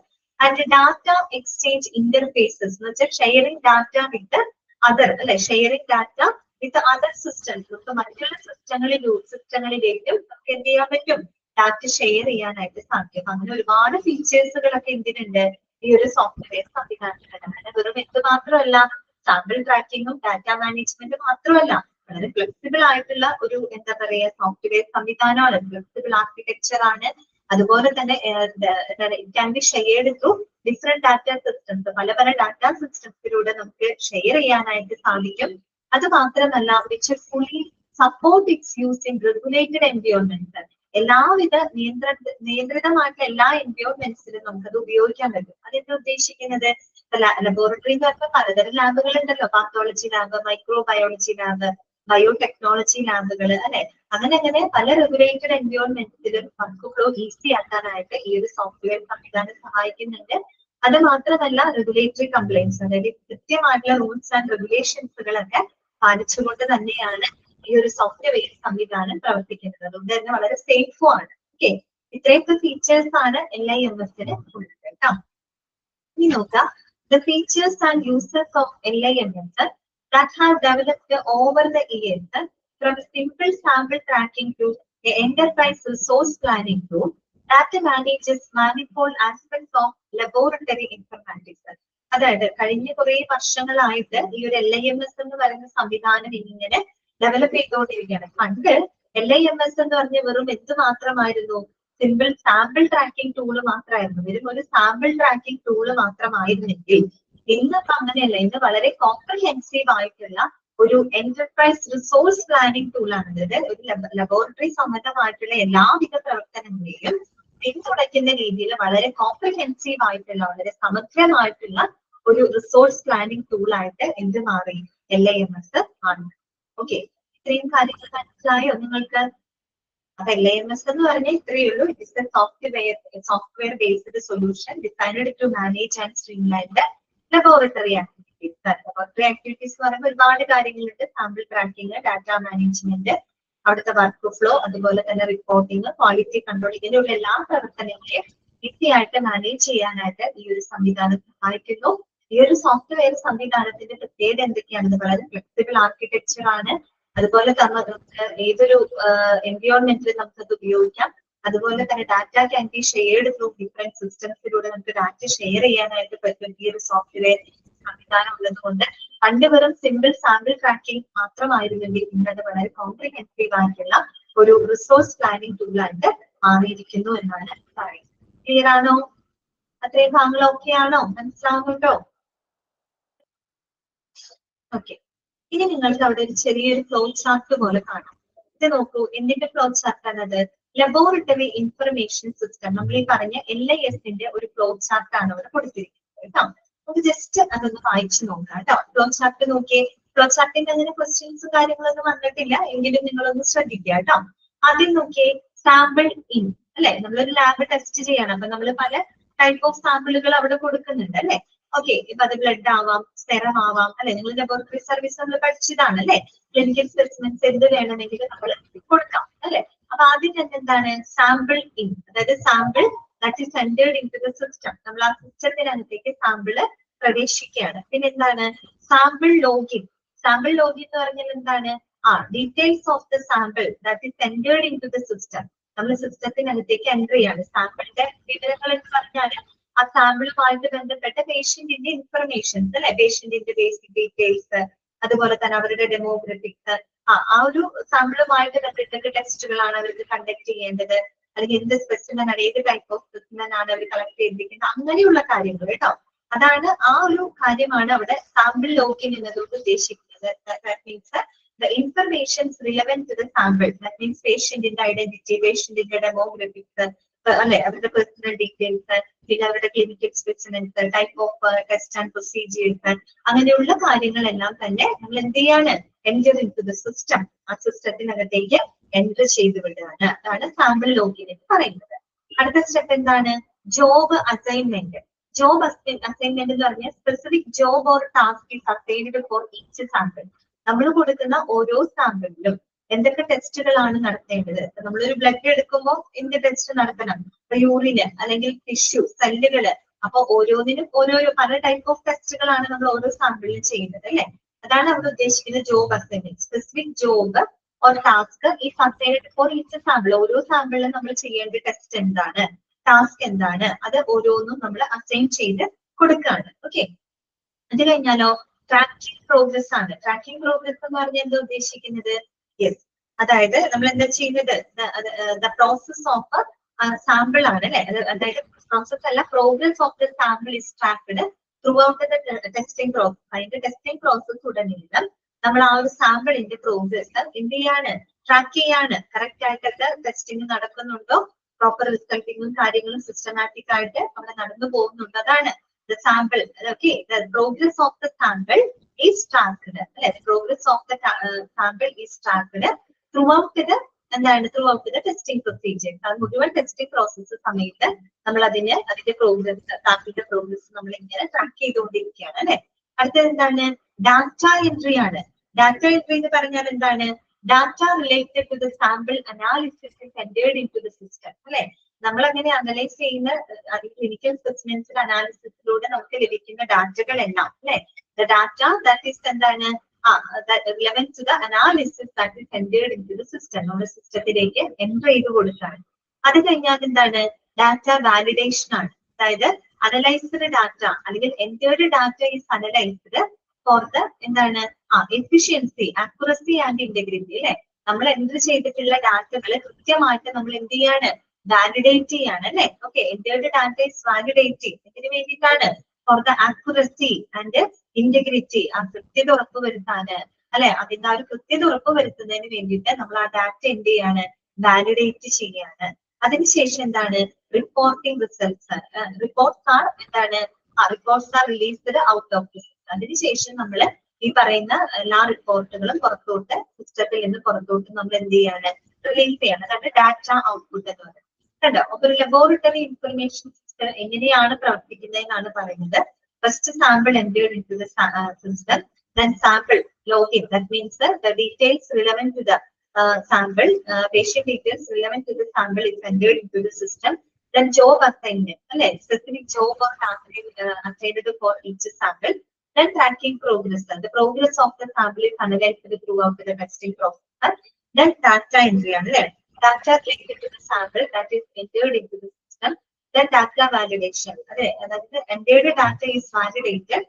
And data exchange interfaces എന്ന് വെച്ചാൽ ഷെയറിംഗ് ഡാറ്റ വിത്ത് അതർ അല്ലെ, sharing data with other systems. നമുക്ക് മറ്റുള്ള സിസ്റ്റങ്ങളിലേക്കും നമുക്ക് എന്ത് ചെയ്യാൻ പറ്റും, ഡാറ്റ ഷെയർ ചെയ്യാനായിട്ട് സാധിക്കും. അങ്ങനെ ഒരുപാട് ഫീച്ചേഴ്സുകളൊക്കെ എന്തിനുണ്ട്, ഈ ഒരു സോഫ്റ്റ്വെയർ സംവിധാനത്തിലുണ്ട്. വെറും എന്ത് മാത്രമല്ല, സാമ്പിൾ ട്രാക്കിങ്ങും ഡാറ്റ മാനേജ്മെന്റും മാത്രമല്ല, വളരെ ഫ്ലെക്സിബിൾ ആയിട്ടുള്ള ഒരു എന്താ പറയുക സോഫ്റ്റ്വെയർ സംവിധാനമാണ്, ഫ്ലെക്സിബിൾ ആർക്കിടെക്ചർ ആണ്. അതുപോലെ തന്നെ it can be shared through different data systems, പല പല ഡാറ്റ സിസ്റ്റംസിലൂടെ നമുക്ക് ഷെയർ ചെയ്യാനായിട്ട് സാധിക്കും. അത് മാത്രമല്ല, which fully support it's use in regulated environments. എല്ലാവിധ നിയന്ത്രിതമായിട്ടുള്ള എല്ലാ എൻവയോൺമെന്റ്സിലും നമുക്കത് ഉപയോഗിക്കാൻ പറ്റും. അതെന്താ ഉദ്ദേശിക്കുന്നത്, ലബോറട്ടറി എന്ന് പറഞ്ഞാൽ പലതരം ലാബുകൾ ഉണ്ടല്ലോ, pathology lab, microbiology lab, biotechnology ലാബുകൾ അല്ലെ. അങ്ങനെ പല റെഗുലേറ്റഡ് എൻവയോൺമെന്റ്സിലും വർക്ക് ഫ്ലോ ഈസി ആക്കാനായിട്ട് ഈ ഒരു സോഫ്റ്റ്വെയർ സംവിധാനം സഹായിക്കുന്നുണ്ട്. അത് മാത്രമല്ല, റെഗുലേറ്ററി കംപ്ലൈൻസ്, അതായത് കൃത്യമായിട്ടുള്ള റൂൾസ് ആൻഡ് റെഗുലേഷൻസുകളൊക്കെ പാലിച്ചുകൊണ്ട് തന്നെയാണ് ഈ ഒരു സോഫ്റ്റ്വെയർ സംവിധാനം പ്രവർത്തിക്കുന്നത്. അതുകൊണ്ട് തന്നെ വളരെ സേഫും ആണ്. ഓക്കെ, ഇത്രയൊക്കെ ഫീച്ചേഴ്സ് ആണ് LIMS-ന് ഉള്ളത് കേട്ടോ. ഇനി നോക്കാം, the features and uses of LIMS that have developed over the years, from simple sample tracking to the enterprise resource planning to that manages manifold aspects of laboratory informatics. അതായത് കഴിഞ്ഞ കുറെ വർഷങ്ങളായിട്ട് ഈ ഒരു LIMS എന്ന് പറയുന്ന സംവിധാനം ഇങ്ങനെ ഡെവലപ്പ് ചെയ്തുകൊണ്ടിരിക്കുകയാണ്. പണ്ട് LIMS എന്ന് പറഞ്ഞ വെറും എന്ത് മാത്രമായിരുന്നു, സിമ്പിൾ സാമ്പിൾ ട്രാക്കിംഗ് ടൂള് മാത്രമായിരുന്നു, വെറും ഒരു സാമ്പിൾ ട്രാക്കിംഗ് ടൂള് മാത്രമായിരുന്നെങ്കിൽ ഇന്നിപ്പോ അങ്ങനെയല്ല. ഇന്ന് വളരെ കോംപ്രിഹെൻസീവ് ആയിട്ടുള്ള ഒരു എന്റർപ്രൈസ് റിസോഴ്സ് പ്ലാനിംഗ് ടൂളാണ്. അതായത് ഒരു ലബോറട്ടറി സംബന്ധമായിട്ടുള്ള എല്ലാവിധ പ്രവർത്തനങ്ങളെയും പിന്തുണയ്ക്കുന്ന രീതിയിൽ വളരെ കോംപ്രിഹെൻസീവ് ആയിട്ടുള്ള, വളരെ സമഗ്രമായിട്ടുള്ള ഒരു റിസോഴ്സ് പ്ലാനിംഗ് ടൂളായിട്ട് എന്ത് മാറി, LIMS ആണ്. ഓക്കെ, ഇത്രയും കാര്യങ്ങൾ മനസ്സിലായോ നിങ്ങൾക്ക്? അപ്പൊ LIMS എന്ന് പറഞ്ഞാൽ ഇത്രയേ ഉള്ളൂ. It is a software based solution designed to manage and streamline the laboratory activities. Laboratory activities എന്ന് പറയുമ്പോൾ ഒരുപാട് കാര്യങ്ങളുണ്ട്. സാമ്പിൾ ട്രാക്കിംഗ്, ഡാറ്റ മാനേജ്മെന്റ്, അവിടുത്തെ വർക്ക് ഫ്ലോ, അതുപോലെ തന്നെ റിപ്പോർട്ടിംഗ്, ക്വാളിറ്റി കൺട്രോൾ, ഇതിനുള്ള എല്ലാ പ്രവർത്തനങ്ങളെയും ഈസി ആയിട്ട് മാനേജ് ചെയ്യാനായിട്ട് ഈ ഒരു സംവിധാനം സഹായിക്കുന്നു. ഈ ഒരു സോഫ്റ്റ്വെയർ സംവിധാനത്തിന്റെ പ്രത്യേകത എന്തൊക്കെയാണെന്ന് പറയുന്നത്, ഫ്ലെക്സിബിൾ ആർക്കിടെക്ചർ ആണ്. അതുപോലെ തന്നെ നമുക്ക് ഏതൊരു എൻവയോൺമെന്റിലും നമുക്കത് ഉപയോഗിക്കാം. അതുപോലെ തന്നെ data can be shared through different സിസ്റ്റംസിലൂടെ നമുക്ക് ഡാറ്റ ഷെയർ ചെയ്യാനായിട്ട് പറ്റും. ഈ ഒരു സോഫ്റ്റ്വെയർ സംവിധാനം ഉള്ളത് കൊണ്ട് പണ്ട് വെറും സിമ്പിൾ സാമ്പിൾ ട്രാക്കിംഗ് മാത്രമായിരുന്നെങ്കിൽ ഇന്നത് വളരെ കോംപ്രിഹെൻസീവ് ആയിട്ടുള്ള ഒരു റിസോഴ്സ് പ്ലാനിംഗ് ടൂളായിട്ട് മാറിയിരിക്കുന്നു എന്നാണ് പറയുന്നത്. ക്ലിയർ ആണോ? അത്രയും ഭാഗങ്ങൾ ഓക്കെ ആണോ? മനസ്സിലാവുന്നുണ്ടോ? ഓക്കെ, ഇനി നിങ്ങൾക്ക് അവിടെ ഒരു ചെറിയൊരു ഫ്ലോ ചാർട്ട് പോലെ കാണാം. ഇത് നോക്കൂ, എന്തിന്റെ ഫ്ലോ ചാർട്ട് ആണത്? Laboratory information system. നമ്മൾ ഈ പറഞ്ഞ LIS-ന്റെ ഒരു ഫ്ലോ ചാർട്ട് ആണ് അവിടെ കൊടുത്തിരിക്കുന്നത് കേട്ടോ. നമുക്ക് ജസ്റ്റ് അതൊന്ന് വായിച്ചു നോക്കാം കേട്ടോ. ഫ്ലോ ചാർട്ട് നോക്കിയേ. ഫ്ലോ ചാർട്ടിന്റെ അങ്ങനെ ക്വസ്റ്റ്യൻസ് കാര്യങ്ങളൊന്നും വന്നിട്ടില്ല, എങ്കിലും നിങ്ങളൊന്ന് ശ്രദ്ധിക്കുക കേട്ടോ. ആദ്യം നോക്കിയേ, സാമ്പിൾ ഇൻ അല്ലെ, നമ്മളൊരു ലാബ് ടെസ്റ്റ് ചെയ്യണം. അപ്പൊ നമ്മൾ പല ടൈപ്പ് ഓഫ് സാമ്പിളുകൾ അവിടെ കൊടുക്കുന്നുണ്ട് അല്ലെ. ഓക്കെ, ഇപ്പൊ അത് ബ്ലഡ് ആവാം, സെറം ആവാം അല്ലെ. നിങ്ങൾ ലബോറട്ടറി സർവീസ് നമ്മൾ പഠിച്ചതാണ് അല്ലെ. ക്ലിനിക്കൽ സ്പെസിമെൻസ് എന്ത് വേണമെങ്കിലും നമ്മൾ കൊടുക്കാം അല്ലെ. അപ്പൊ ആദ്യം തന്നെ എന്താണ് സാമ്പിൾ ഇൻ, അതായത് sample that is entered in to the system. നമ്മൾ ആ സിസ്റ്റത്തിനകത്തേക്ക് സാമ്പിള് പ്രവേശിക്കുകയാണ്. പിന്നെ എന്താണ് സാമ്പിൾ ലോഗിൻ. സാമ്പിൾ ലോഗിൻ എന്ന് പറഞ്ഞാൽ എന്താണ്, details of the sample that is entered in to the system. നമ്മൾ സിസ്റ്റത്തിനകത്തേക്ക് എൻ്റർ ചെയ്യാണ്. സാമ്പിളിന്റെ വിവരങ്ങൾ എന്ന് പറഞ്ഞാൽ ആ സാമ്പിളുമായിട്ട് ബന്ധപ്പെട്ട പേഷ്യന്റിന്റെ ഇൻഫർമേഷൻസ് അല്ലെ, പേഷ്യന്റിന്റെ ബേസിക് ഡീറ്റെയിൽസ്, അതുപോലെ തന്നെ അവരുടെ ഡെമോഗ്രഫിക്സ്, ആ ഒരു സാമ്പിളുമായിട്ട് ബന്ധപ്പെട്ട ടെസ്റ്റുകളാണ് അവർക്ക് കണ്ടക്ട് ചെയ്യേണ്ടത്, അല്ലെങ്കിൽ എന്ത് സ്പെസിമെൻ ആണ്, ഏത് ടൈപ്പ് ഓഫ് സ്പെസിമെൻ ആണ് അവർ കളക്ട് ചെയ്തിരിക്കുന്നത്, അങ്ങനെയുള്ള കാര്യങ്ങൾ കേട്ടോ. അതാണ് ആ ഒരു കാര്യമാണ് അവിടെ സാമ്പിൾ ലോഗിൻ എന്നതുകൊണ്ട് ഉദ്ദേശിക്കുന്നത്. That means the information relevant to the sample. That means പേഷ്യന്റിന്റെ ഐഡന്റിറ്റി, പേഷ്യന്റിന്റെ ഡെമോഗ്രഫിക്സ് അല്ലെ, അവരുടെ പേഴ്സണൽ ഡീറ്റെയിൽസ്, പിന്നെ അവരുടെ clinical specimens, type of test and procedures, അങ്ങനെയുള്ള കാര്യങ്ങളെല്ലാം തന്നെ നമ്മൾ എന്ത് ചെയ്യാണ്, enter in to the system. ആ സിസ്റ്റത്തിനകത്തേക്ക് എൻറ്റർ ചെയ്ത് വിടുകയാണ്. അതാണ് സാമ്പിൾ ലോഗിൻ എന്ന് പറയുന്നത്. അടുത്ത സ്റ്റെപ്പ് എന്താണ്, ജോബ് അസൈൻമെന്റ്. ജോബ് അസൈൻമെന്റ് എന്ന് പറഞ്ഞാൽ specific job or task is assigned for each sample. നമ്മൾ കൊടുക്കുന്ന ഓരോ സാമ്പിളിലും എന്തൊക്കെ ടെസ്റ്റുകളാണ് നടത്തേണ്ടത്. നമ്മളൊരു ബ്ലഡ് എടുക്കുമ്പോൾ എന്ത് ടെസ്റ്റ് നടത്തണം, യൂറിന് അല്ലെങ്കിൽ ടിഷ്യൂ, സെല്ലുകള്, അപ്പൊ ഓരോന്നിനും ഓരോരോ പല ടൈപ്പ് ഓഫ് ടെസ്റ്റുകളാണ് നമ്മൾ ഓരോ സാമ്പിളിൽ ചെയ്യുന്നത് അല്ലെ. അതാണ് അവിടെ ഉദ്ദേശിക്കുന്നത് job assignment. Specific job or task ഈ അസൈൻഡ് ഫോർ ഈച്ച് സാമ്പിൾ. ഓരോ സാമ്പിളിലും നമ്മൾ ചെയ്യേണ്ട ടെസ്റ്റ് എന്താണ്, ടാസ്ക് എന്താണ്, അത് ഓരോന്നും നമ്മൾ അസൈൻ ചെയ്ത് കൊടുക്കുകയാണ്. ഓക്കെ, അത് കഴിഞ്ഞാലോ ട്രാക്കിംഗ് പ്രോഗ്രസ് ആണ്. ട്രാക്കിംഗ് പ്രോഗ്രസ് എന്ന് പറഞ്ഞാൽ എന്താ ഉദ്ദേശിക്കുന്നത്? യെസ്, അതായത് നമ്മൾ എന്താ ചെയ്യുന്നത്, ദ പ്രോസസ് ഓഫ് സാമ്പിൾ ആണ് അല്ലെ. അതായത് പ്രോസസ് അല്ല, progress of the sample is tracked through out the testing process. അതിന്റെ ടെസ്റ്റിംഗ് പ്രോസസ് ഉടനീളം നമ്മൾ ആ ഒരു സാമ്പിളിന്റെ പ്രോഗ്രസ് എന്ത് ചെയ്യാണ്, ട്രാക്ക് ചെയ്യാണ്. കറക്റ്റ് ആയിട്ട് ടെസ്റ്റിംഗ് നടക്കുന്നുണ്ടോ, പ്രോപ്പർ റിസൾട്ടിങ്ങും കാര്യങ്ങളും സിസ്റ്റമാറ്റിക് ആയിട്ട് അവിടെ നടന്നു പോകുന്നുണ്ടോ, അതാണ് the sample. Okay, the progress of the sample is tracked. The progress of the sample is tracked throughout the testing procedure. അത് മുഴുവൻ ടെസ്റ്റിംഗ് പ്രോസസ് സമയത്ത് നമ്മൾ അതിന്റെ പ്രോഗ്രസ്, സാമ്പിളിന്റെ പ്രോഗ്രസ് നമ്മൾ ഇങ്ങനെ ട്രാക്ക് ചെയ്തുകൊണ്ടിരിക്കുകയാണ് അല്ലെ. അടുത്തത് എന്താണ്? ഡാറ്റ എൻട്രി ആണ്. ഡാറ്റ എൻട്രി എന്ന് പറഞ്ഞാൽ എന്താണ്? Data related to the sample analysis is entered into the system അല്ലെ. നമ്മൾ അങ്ങനെ അനലൈസ് ചെയ്യുന്ന ക്ലിനിക്കൽ സ്പെസിമെൻസിന്റെ അനാലിസിസിലൂടെ നമുക്ക് ലഭിക്കുന്ന ഡാറ്റകളെല്ലാം അല്ലെ, ദ ഡാറ്റ ദാറ്റ് ഈസ് എന്താണ്, relevant to the analysis that is entered into the system. നമ്മുടെ സിസ്റ്റത്തിലേക്ക് എൻറ്റർ ചെയ്ത് കൊടുക്കുകയാണ്. അത് കഴിഞ്ഞാൽ എന്താണ്? ഡാറ്റ വാലിഡേഷൻ ആണ്. അതായത് അനലൈസ്ഡ് ഡാറ്റ അല്ലെങ്കിൽ entered data is analysed for the എന്താണ്, എഫിഷ്യൻസി, ആക്യുറസി ആൻഡ് ഇന്റഗ്രിറ്റി അല്ലെ. നമ്മൾ എൻറ്റർ ചെയ്തിട്ടുള്ള ഡാറ്റകൾ കൃത്യമായിട്ട് നമ്മൾ എന്ത് ചെയ്യാണ്, വാലിഡേറ്റ് ചെയ്യാണ് അല്ലെ. Okay, entered data is validating. ഇതിന് വേണ്ടിയിട്ടാണ് for the accuracy and integrity, ആ കൃത്യത ഉറപ്പുവരുത്താന് അല്ലെ. അതിന്റെ ആ ഒരു കൃത്യത ഉറപ്പുവരുത്തുന്നതിന് വേണ്ടിയിട്ട് നമ്മൾ ആ ഡാറ്റ എന്ത് ചെയ്യാണ്, വാലിഡേറ്റ് ചെയ്യാണ്. അതിനുശേഷം എന്താണ്? Reporting results. റിപ്പോർട്ട്സ് ആർ എന്താണ്, reports R released out of the system. അതിനുശേഷം നമ്മൾ ഈ പറയുന്ന എല്ലാ റിപ്പോർട്ടുകളും പുറത്തോട്ട്, സിസ്റ്റത്തിൽ നിന്ന് പുറത്തോട്ട് നമ്മൾ എന്ത് ചെയ്യാണ്, റിലീസ് ചെയ്യാണ്. അതാണ് ഡാറ്റ ഔട്ട്പുട്ട് എന്ന് പറയുന്നത്. കണ്ടോ, അപ്പൊ ഒരു ലബോറട്ടറി ഇൻഫർമേഷൻ സിസ്റ്റം എങ്ങനെയാണ് പ്രവർത്തിക്കുന്നതെന്നാണ് പറയുന്നത്. First sample entered into the system, then sample login, that means the details relevant to the sample, patient details relevant to the sample is entered into the system. Then job assignment, specific job or task assigned for each sample. Then tracking progress, the progress of the sample is analyzed throughout the testing process. Then data entry, data related to the sample that is entered into the system. Then data validation, the entered data is validated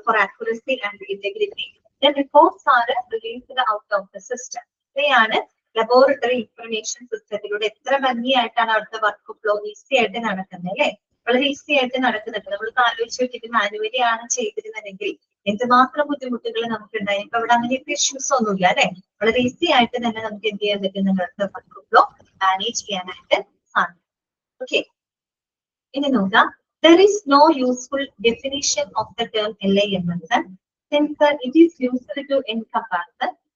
for accuracy and integrity. Then reports are released out of the system. ഇവയാണ് laboratory information സിസ്റ്റത്തിലൂടെ എത്ര ഭംഗിയായിട്ടാണ് അവിടുത്തെ work flow easy ആയിട്ട് നടക്കുന്നത് അല്ലെ. വളരെ easy ആയിട്ട് നടക്കുന്നുണ്ട്. നമ്മൾക്ക് ആലോചിച്ച് നോക്കിയിട്ട് മാനുവലി ആണ് ചെയ്തിരുന്നതെങ്കിൽ എന്തുമാത്രം ബുദ്ധിമുട്ടുകൾ നമുക്ക് ഉണ്ടായി. ഇപ്പൊ അവിടെ അങ്ങനെയൊക്കെ ഇഷ്യൂസ് ഒന്നുമില്ല അല്ലെ. വളരെ ഈസി ആയിട്ട് തന്നെ നമുക്ക് എന്ത് ചെയ്യാൻ പറ്റും, നിങ്ങളുടെ വർക്ക് ഫ്ലോ മാനേജ് ചെയ്യാനായിട്ട് സാധിക്കും. ഓക്കെ, ഇനി നോക്കാം. There is no useful definition of the term LIMS since it is used to encompass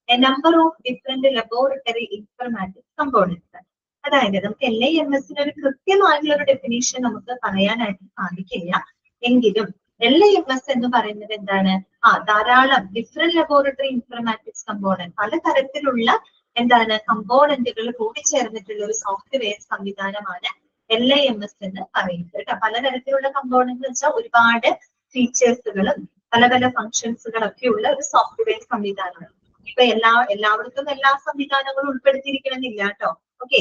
a number of different laboratory informatics components. അതായത് നമുക്ക് LIMS ഒരു കൃത്യമായിട്ടുള്ള ഒരു ഡെഫിനേഷൻ നമുക്ക് പറയാനായിട്ട് സാധിക്കില്ല. എങ്കിലും LIMS എന്ന് പറയുന്നത് എന്താണ്, ധാരാളം ഡിഫറെന്റ് ലബോറട്ടറി ഇൻഫർമാറ്റിക്സ് കമ്പോണന്റ്, പലതരത്തിലുള്ള എന്താണ് കമ്പോണന്റുകൾ കൂടിച്ചേർന്നിട്ടുള്ള ഒരു സോഫ്റ്റ്വെയർ സംവിധാനമാണ് LIMS എന്ന് പറയുന്നത് കേട്ടോ. പലതരത്തിലുള്ള കമ്പോണന്റ് എന്ന് വെച്ചാൽ ഒരുപാട് ഫീച്ചേഴ്സുകളും പല പല ഫങ്ഷൻസുകളൊക്കെ ഉള്ള ഒരു സോഫ്റ്റ്വെയർ സംവിധാനമാണ്. ഇപ്പൊ എല്ലായിടത്തും എല്ലാ സംവിധാനങ്ങളും ഉൾപ്പെടുത്തിയിരിക്കണമെന്നില്ല കേട്ടോ. ഓക്കെ,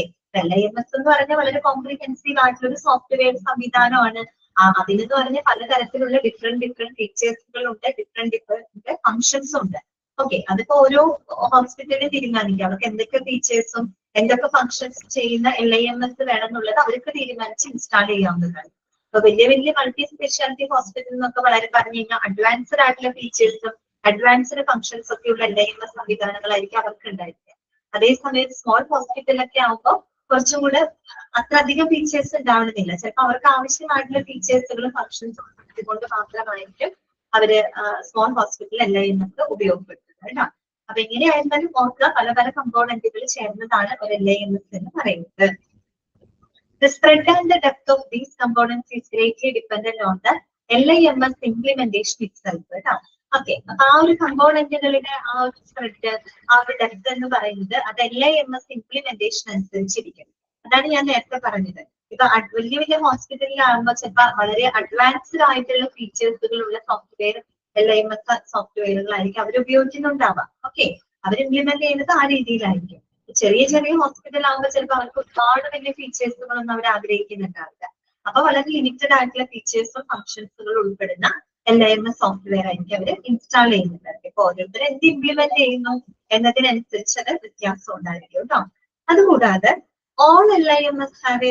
LIMS എന്ന് പറഞ്ഞാൽ വളരെ കോംപ്രിഹെൻസീവ് ആയിട്ടുള്ള ഒരു സോഫ്റ്റ്വെയർ സംവിധാനമാണ്. അതിനെന്ന് പറഞ്ഞാൽ പലതരത്തിലുള്ള ഡിഫറെന്റ് ഫീച്ചേഴ്സുകൾ ഉണ്ട്, ഡിഫറെന്റ് ഫങ്ഷൻസ് ഉണ്ട്. ഓക്കെ, അതിപ്പോ ഓരോ ഹോസ്പിറ്റലിൽ തീരുമാനിക്കാം അവർക്ക് എന്തൊക്കെ ഫീച്ചേഴ്സും എന്തൊക്കെ ഫങ്ഷൻസ് ചെയ്യുന്ന LIMS വേണമെന്നുള്ളത് അവർക്ക് തീരുമാനിച്ച് ഇൻസ്റ്റാൾ ചെയ്യാവുന്നതാണ്. അപ്പൊ വലിയ വലിയ മൾട്ടി സ്പെഷ്യാലിറ്റി ഹോസ്പിറ്റൽ എന്നൊക്കെ വളരെ പറഞ്ഞു കഴിഞ്ഞാൽ അഡ്വാൻസ്ഡ് ആയിട്ടുള്ള ഫീച്ചേഴ്സും അഡ്വാൻസ്ഡ് ഫങ്ഷൻസ് ഒക്കെ ഉള്ള LIMS സംവിധാനങ്ങളായിരിക്കും അവർക്ക് ഉണ്ടായിരിക്കുക. അതേസമയത്ത് സ്മോൾ ഹോസ്പിറ്റലൊക്കെ ആകുമ്പോൾ കുറച്ചും കൂടെ അത്ര അധികം ഫീച്ചേഴ്സ് ഉണ്ടാവണമെന്നില്ല. ചിലപ്പോൾ അവർക്ക് ആവശ്യമായിട്ടുള്ള ഫീച്ചേഴ്സുകളും ഫങ്ഷൻസും കൊണ്ട് മാത്രമായിരിക്കും അവര് സ്മോൾ ഹോസ്പിറ്റൽ LIMS ഉപയോഗപ്പെടുത്തുന്നത് കേട്ടോ. അപ്പൊ എങ്ങനെയായിരുന്നാലും ഓർക്കുക, പല പല കമ്പോണന്റുകൾ ചേർന്നതാണ് ഒരു LIMS എന്ന് പറയുന്നത്. The spread and the depth of these components is greatly dependent on the LIMS implementation itself. Okay, അപ്പൊ ആ ഒരു കമ്പോണന്റുകളുടെ ആ ഒരു സ്പ്രെഡ്, ആ ഒരു ഡെപ്ത് എന്ന് പറയുന്നത് അത് LIMS ഇംപ്ലിമെന്റേഷൻ അനുസരിച്ചിരിക്കും. അതാണ് ഞാൻ നേരത്തെ പറഞ്ഞത്. ഇപ്പൊ വലിയ വലിയ ഹോസ്പിറ്റലിലാകുമ്പോൾ ചിലപ്പോൾ വളരെ അഡ്വാൻസ്ഡ് ആയിട്ടുള്ള ഫീച്ചേഴ്സുകളുള്ള സോഫ്റ്റ്വെയർ LIMS സോഫ്റ്റ്വെയറുകളായിരിക്കും അവർ ഉപയോഗിക്കുന്നുണ്ടാവാം. ഓക്കെ, അവർ ഇംപ്ലിമെന്റ് ചെയ്യുന്നത് ആ രീതിയിലായിരിക്കും. ചെറിയ ചെറിയ ഹോസ്പിറ്റൽ ആകുമ്പോൾ ചിലപ്പോൾ അവർക്ക് ഒരുപാട് വലിയ ഫീച്ചേഴ്സുകളൊന്നും അവർ ആഗ്രഹിക്കുന്നുണ്ടാവില്ല. അപ്പൊ വളരെ ലിമിറ്റഡ് ആയിട്ടുള്ള ഫീച്ചേഴ്സും ഫംഗ്ഷൻസുകളും ഉൾപ്പെടുന്ന LIMS സോഫ്റ്റ്വെയർ ആയിരിക്കും അവർ ഇൻസ്റ്റാൾ ചെയ്യുന്നത്. ഇപ്പൊ ഓരോരുത്തർ എന്ത് ഇംപ്ലിമെന്റ് ചെയ്യുന്നു എന്നതിനനുസരിച്ച് അത് വ്യത്യാസം ഉണ്ടായിരിക്കും കേട്ടോ. അതുകൂടാതെ all LIMS have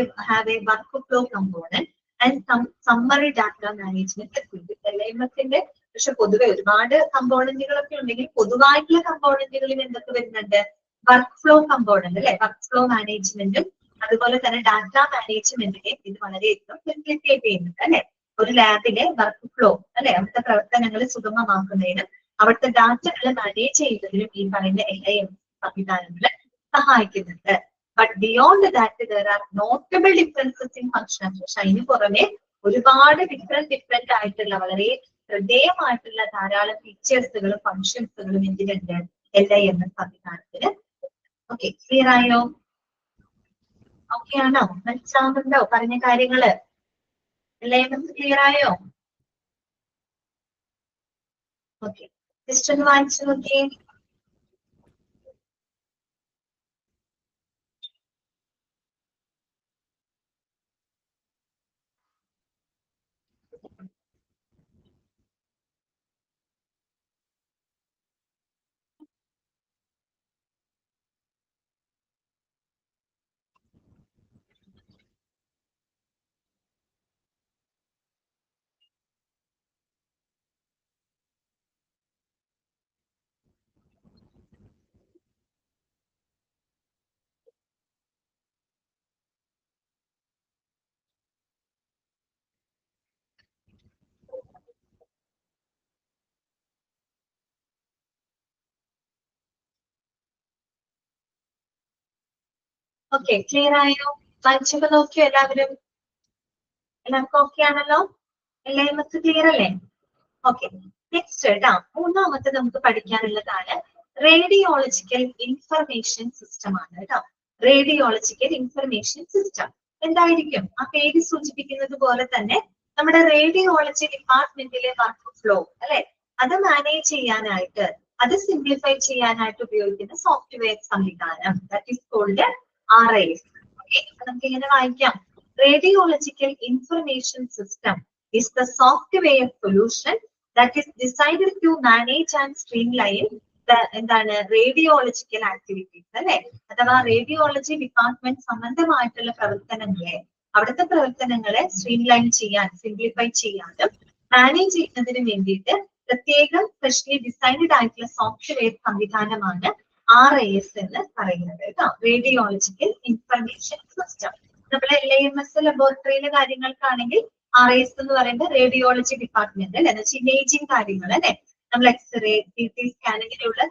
a workflow component and some summary data management facility. LIMSന്റെ പക്ഷെ പൊതുവെ ഒരുപാട് കമ്പോണന്റുകളൊക്കെ ഉണ്ടെങ്കിൽ പൊതുവായിട്ടുള്ള കമ്പോണന്റുകളിൽ എന്തൊക്കെ വരുന്നുണ്ട്? വർക്ക് ഫ്ലോ കമ്പോണന്റ് അല്ലെ, വർക്ക് ഫ്ലോ മാനേജ്മെന്റും അതുപോലെ തന്നെ ഡാറ്റ മാനേജ്മെന്റിനെയും ഇത് വളരെയധികം ഫെസിലിറ്റേറ്റ് ചെയ്യുന്നുണ്ട് അല്ലെ. ഒരു ലാബിലെ വർക്ക് ഫ്ലോ അല്ലെ, അവിടുത്തെ പ്രവർത്തനങ്ങൾ സുഗമമാക്കുന്നതിനും അവിടുത്തെ ഡാറ്റകൾ മാനേജ് ചെയ്യുന്നതിനും ഈ പറയുന്ന LIMS സംവിധാനങ്ങൾ സഹായിക്കുന്നുണ്ട്. But beyond that there are notable differences in function. പക്ഷെ അതിന് പുറമെ ഒരുപാട് ഡിഫറെന്റ് ആയിട്ടുള്ള വളരെ ശ്രദ്ധേയമായിട്ടുള്ള ധാരാളം ഫീച്ചേഴ്സുകളും ഫംഗ്ഷൻസുകളും എന്തിനുണ്ട്? LIMS സംവിധാനത്തിന്. ഓക്കെ, ക്ലിയർ ആയോ? ഓക്കെ ആണോ? മനസ്സിലാവുന്നുണ്ടോ പറഞ്ഞ കാര്യങ്ങള്? LIMS ക്ലിയർ ആയോ? ഓക്കെ, ജസ്റ്റ് ഒന്ന് വായിച്ചു നോക്കിയേ. ഓക്കെ, ക്ലിയർ ആയോ? വായിച്ചൊക്കെ നോക്കിയോ എല്ലാവരും? എല്ലാവർക്കും ഓക്കെ ആണല്ലോ? LIMS ക്ലിയർ അല്ലേ? ഓക്കെ, നെക്സ്റ്റ് കേട്ടോ, മൂന്നാമത്തെ നമുക്ക് പഠിക്കാനുള്ളതാണ് റേഡിയോളജിക്കൽ ഇൻഫർമേഷൻ സിസ്റ്റം ആണ് കേട്ടോ. റേഡിയോളജിക്കൽ ഇൻഫർമേഷൻ സിസ്റ്റം എന്തായിരിക്കും? ആ പേര് സൂചിപ്പിക്കുന്നത് പോലെ തന്നെ നമ്മുടെ റേഡിയോളജി ഡിപ്പാർട്ട്മെന്റിലെ വർക്ക് ഫ്ലോ അല്ലെ, അത് മാനേജ് ചെയ്യാനായിട്ട്, അത് സിംപ്ലിഫൈ ചെയ്യാനായിട്ട് ഉപയോഗിക്കുന്ന സോഫ്റ്റ്വെയർ സംവിധാനം, that is called RIS. Okay, നമുക്ക് ഇങ്ങനെ വായിക്കാം. Radiological information system is the software solution that is designed to manage and streamline the എന്താണ് റേഡിയോളജിക്കൽ ആക്ടിവിറ്റീസ് അല്ലെ, അഥവാ റേഡിയോളജി ഡിപ്പാർട്ട്മെന്റ് സംബന്ധമായിട്ടുള്ള പ്രവർത്തനങ്ങളെ, അവിടുത്തെ പ്രവർത്തനങ്ങളെ സ്ട്രീംലൈൻ ചെയ്യാൻ, സിംപ്ലിഫൈ ചെയ്യാനും മാനേജ് ചെയ്യുന്നതിന് വേണ്ടിയിട്ട് പ്രത്യേകം സ്പെഷ്യലി ഡിസൈൻഡ് ആയിട്ടുള്ള സോഫ്റ്റ്വെയർ സംവിധാനമാണ് RIS എന്ന് പറയുന്നത് കേട്ടോ. Radiological information system. നമ്മളെ LIMS ലബോറട്ടറിയിലെ കാര്യങ്ങൾക്കാണെങ്കിൽ RIS എന്ന് പറയുന്നത് റേഡിയോളജി ഡിപ്പാർട്ട്മെന്റ് അല്ലെ, എന്ന് വെച്ചാൽ ഇമേജിംഗ് കാര്യങ്ങൾ അല്ലെ, നമ്മൾ എക്സ്റേ, CT സ്കാൻ ഇങ്ങനെയുള്ള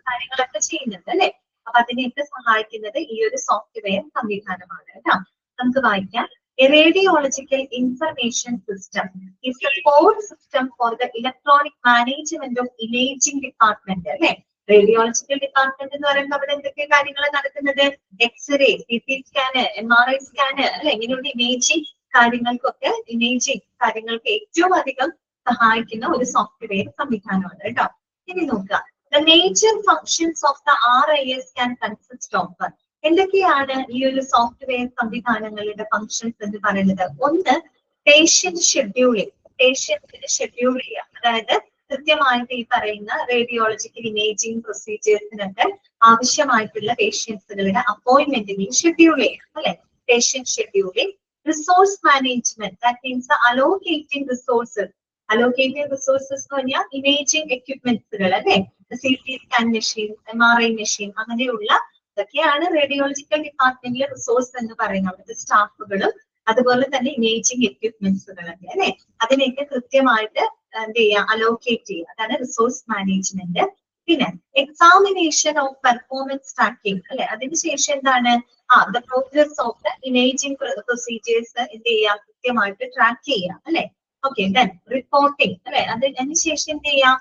കാര്യങ്ങളൊക്കെ ചെയ്യുന്നുണ്ട് അല്ലെ. അപ്പൊ അതിനെയൊക്കെ സഹായിക്കുന്നത് ഈ ഒരു സോഫ്റ്റ്വെയർ സംവിധാനമാണ് കേട്ടോ. നമുക്ക് വായിക്കാം. A radiological information system is the core system for the electronic management of imaging department അല്ലെ. റേഡിയോളജിക്കൽ ഡിപ്പാർട്ട്മെന്റ് എന്ന് പറയുമ്പോൾ അവിടെ എന്തൊക്കെ കാര്യങ്ങൾ നടക്കുന്നത്? X-ray, CT scan, MRI scan അല്ലെ, ഇങ്ങനെയുള്ള ഇമേജിംഗ് കാര്യങ്ങൾക്കൊക്കെ, ഇമേജിംഗ് കാര്യങ്ങൾക്ക് ഏറ്റവും അധികം സഹായിക്കുന്ന ഒരു സോഫ്റ്റ്വെയർ സംവിധാനമാണ് കേട്ടോ. ഇനി നോക്കുക, the major functions of the RIS can consist of. എന്തൊക്കെയാണ് ഈ ഒരു സോഫ്റ്റ്വെയർ സംവിധാനങ്ങളുടെ ഫങ്ഷൻസ് എന്ന് പറയുന്നത്? ഒന്ന്, പേഷ്യന്റ് ഷെഡ്യൂളിംഗ്. പേഷ്യന്റിന് ഷെഡ്യൂൾ ചെയ്യുക, അതായത് കൃത്യമായിട്ട് ഈ പറയുന്ന റേഡിയോളജിക്കൽ ഇമേജിംഗ് പ്രൊസീജിയേഴ്സിനൊക്കെ ആവശ്യമായിട്ടുള്ള പേഷ്യൻസുകളുടെ അപ്പോയിന്റ്മെന്റുകൾ ഷെഡ്യൂൾ ചെയ്യാം അല്ലെ, patient scheduling. Resource management, that means allocating resources. Allocating resources എന്ന് പറഞ്ഞാൽ ഇമേജിംഗ് എക്യുപ്മെന്റ്സുകൾ അല്ലെ, CT scan machine, MRI machine, അങ്ങനെയുള്ള ഇതൊക്കെയാണ് റേഡിയോളജിക്കൽ ഡിപ്പാർട്ട്മെന്റിലെ റിസോഴ്സ് എന്ന് പറയുന്നത്. അവിടുത്തെ സ്റ്റാഫുകളും അതുപോലെ തന്നെ ഇമേജിംഗ് എക്യുപ്മെന്റ്സുകളൊക്കെ അല്ലെ, അതിനെയൊക്കെ കൃത്യമായിട്ട് എന്ത് ചെയ്യുക, അലോക്കേറ്റ് ചെയ്യുക, അതാണ് റിസോഴ്സ് മാനേജ്മെന്റ്. പിന്നെ എക്സാമിനേഷൻ ഓഫ് പെർഫോമൻസ് ട്രാക്കിംഗ് അല്ലെ, അതിനുശേഷം എന്താണ്, the progress of the imaging procedures എന്ത് ചെയ്യുക, കൃത്യമായിട്ട് ട്രാക്ക് ചെയ്യുക അല്ലെ. ഓക്കെ, ദെൻ റിപ്പോർട്ടിംഗ് അല്ലെ, അതിനുശേഷം എന്ത് ചെയ്യുക,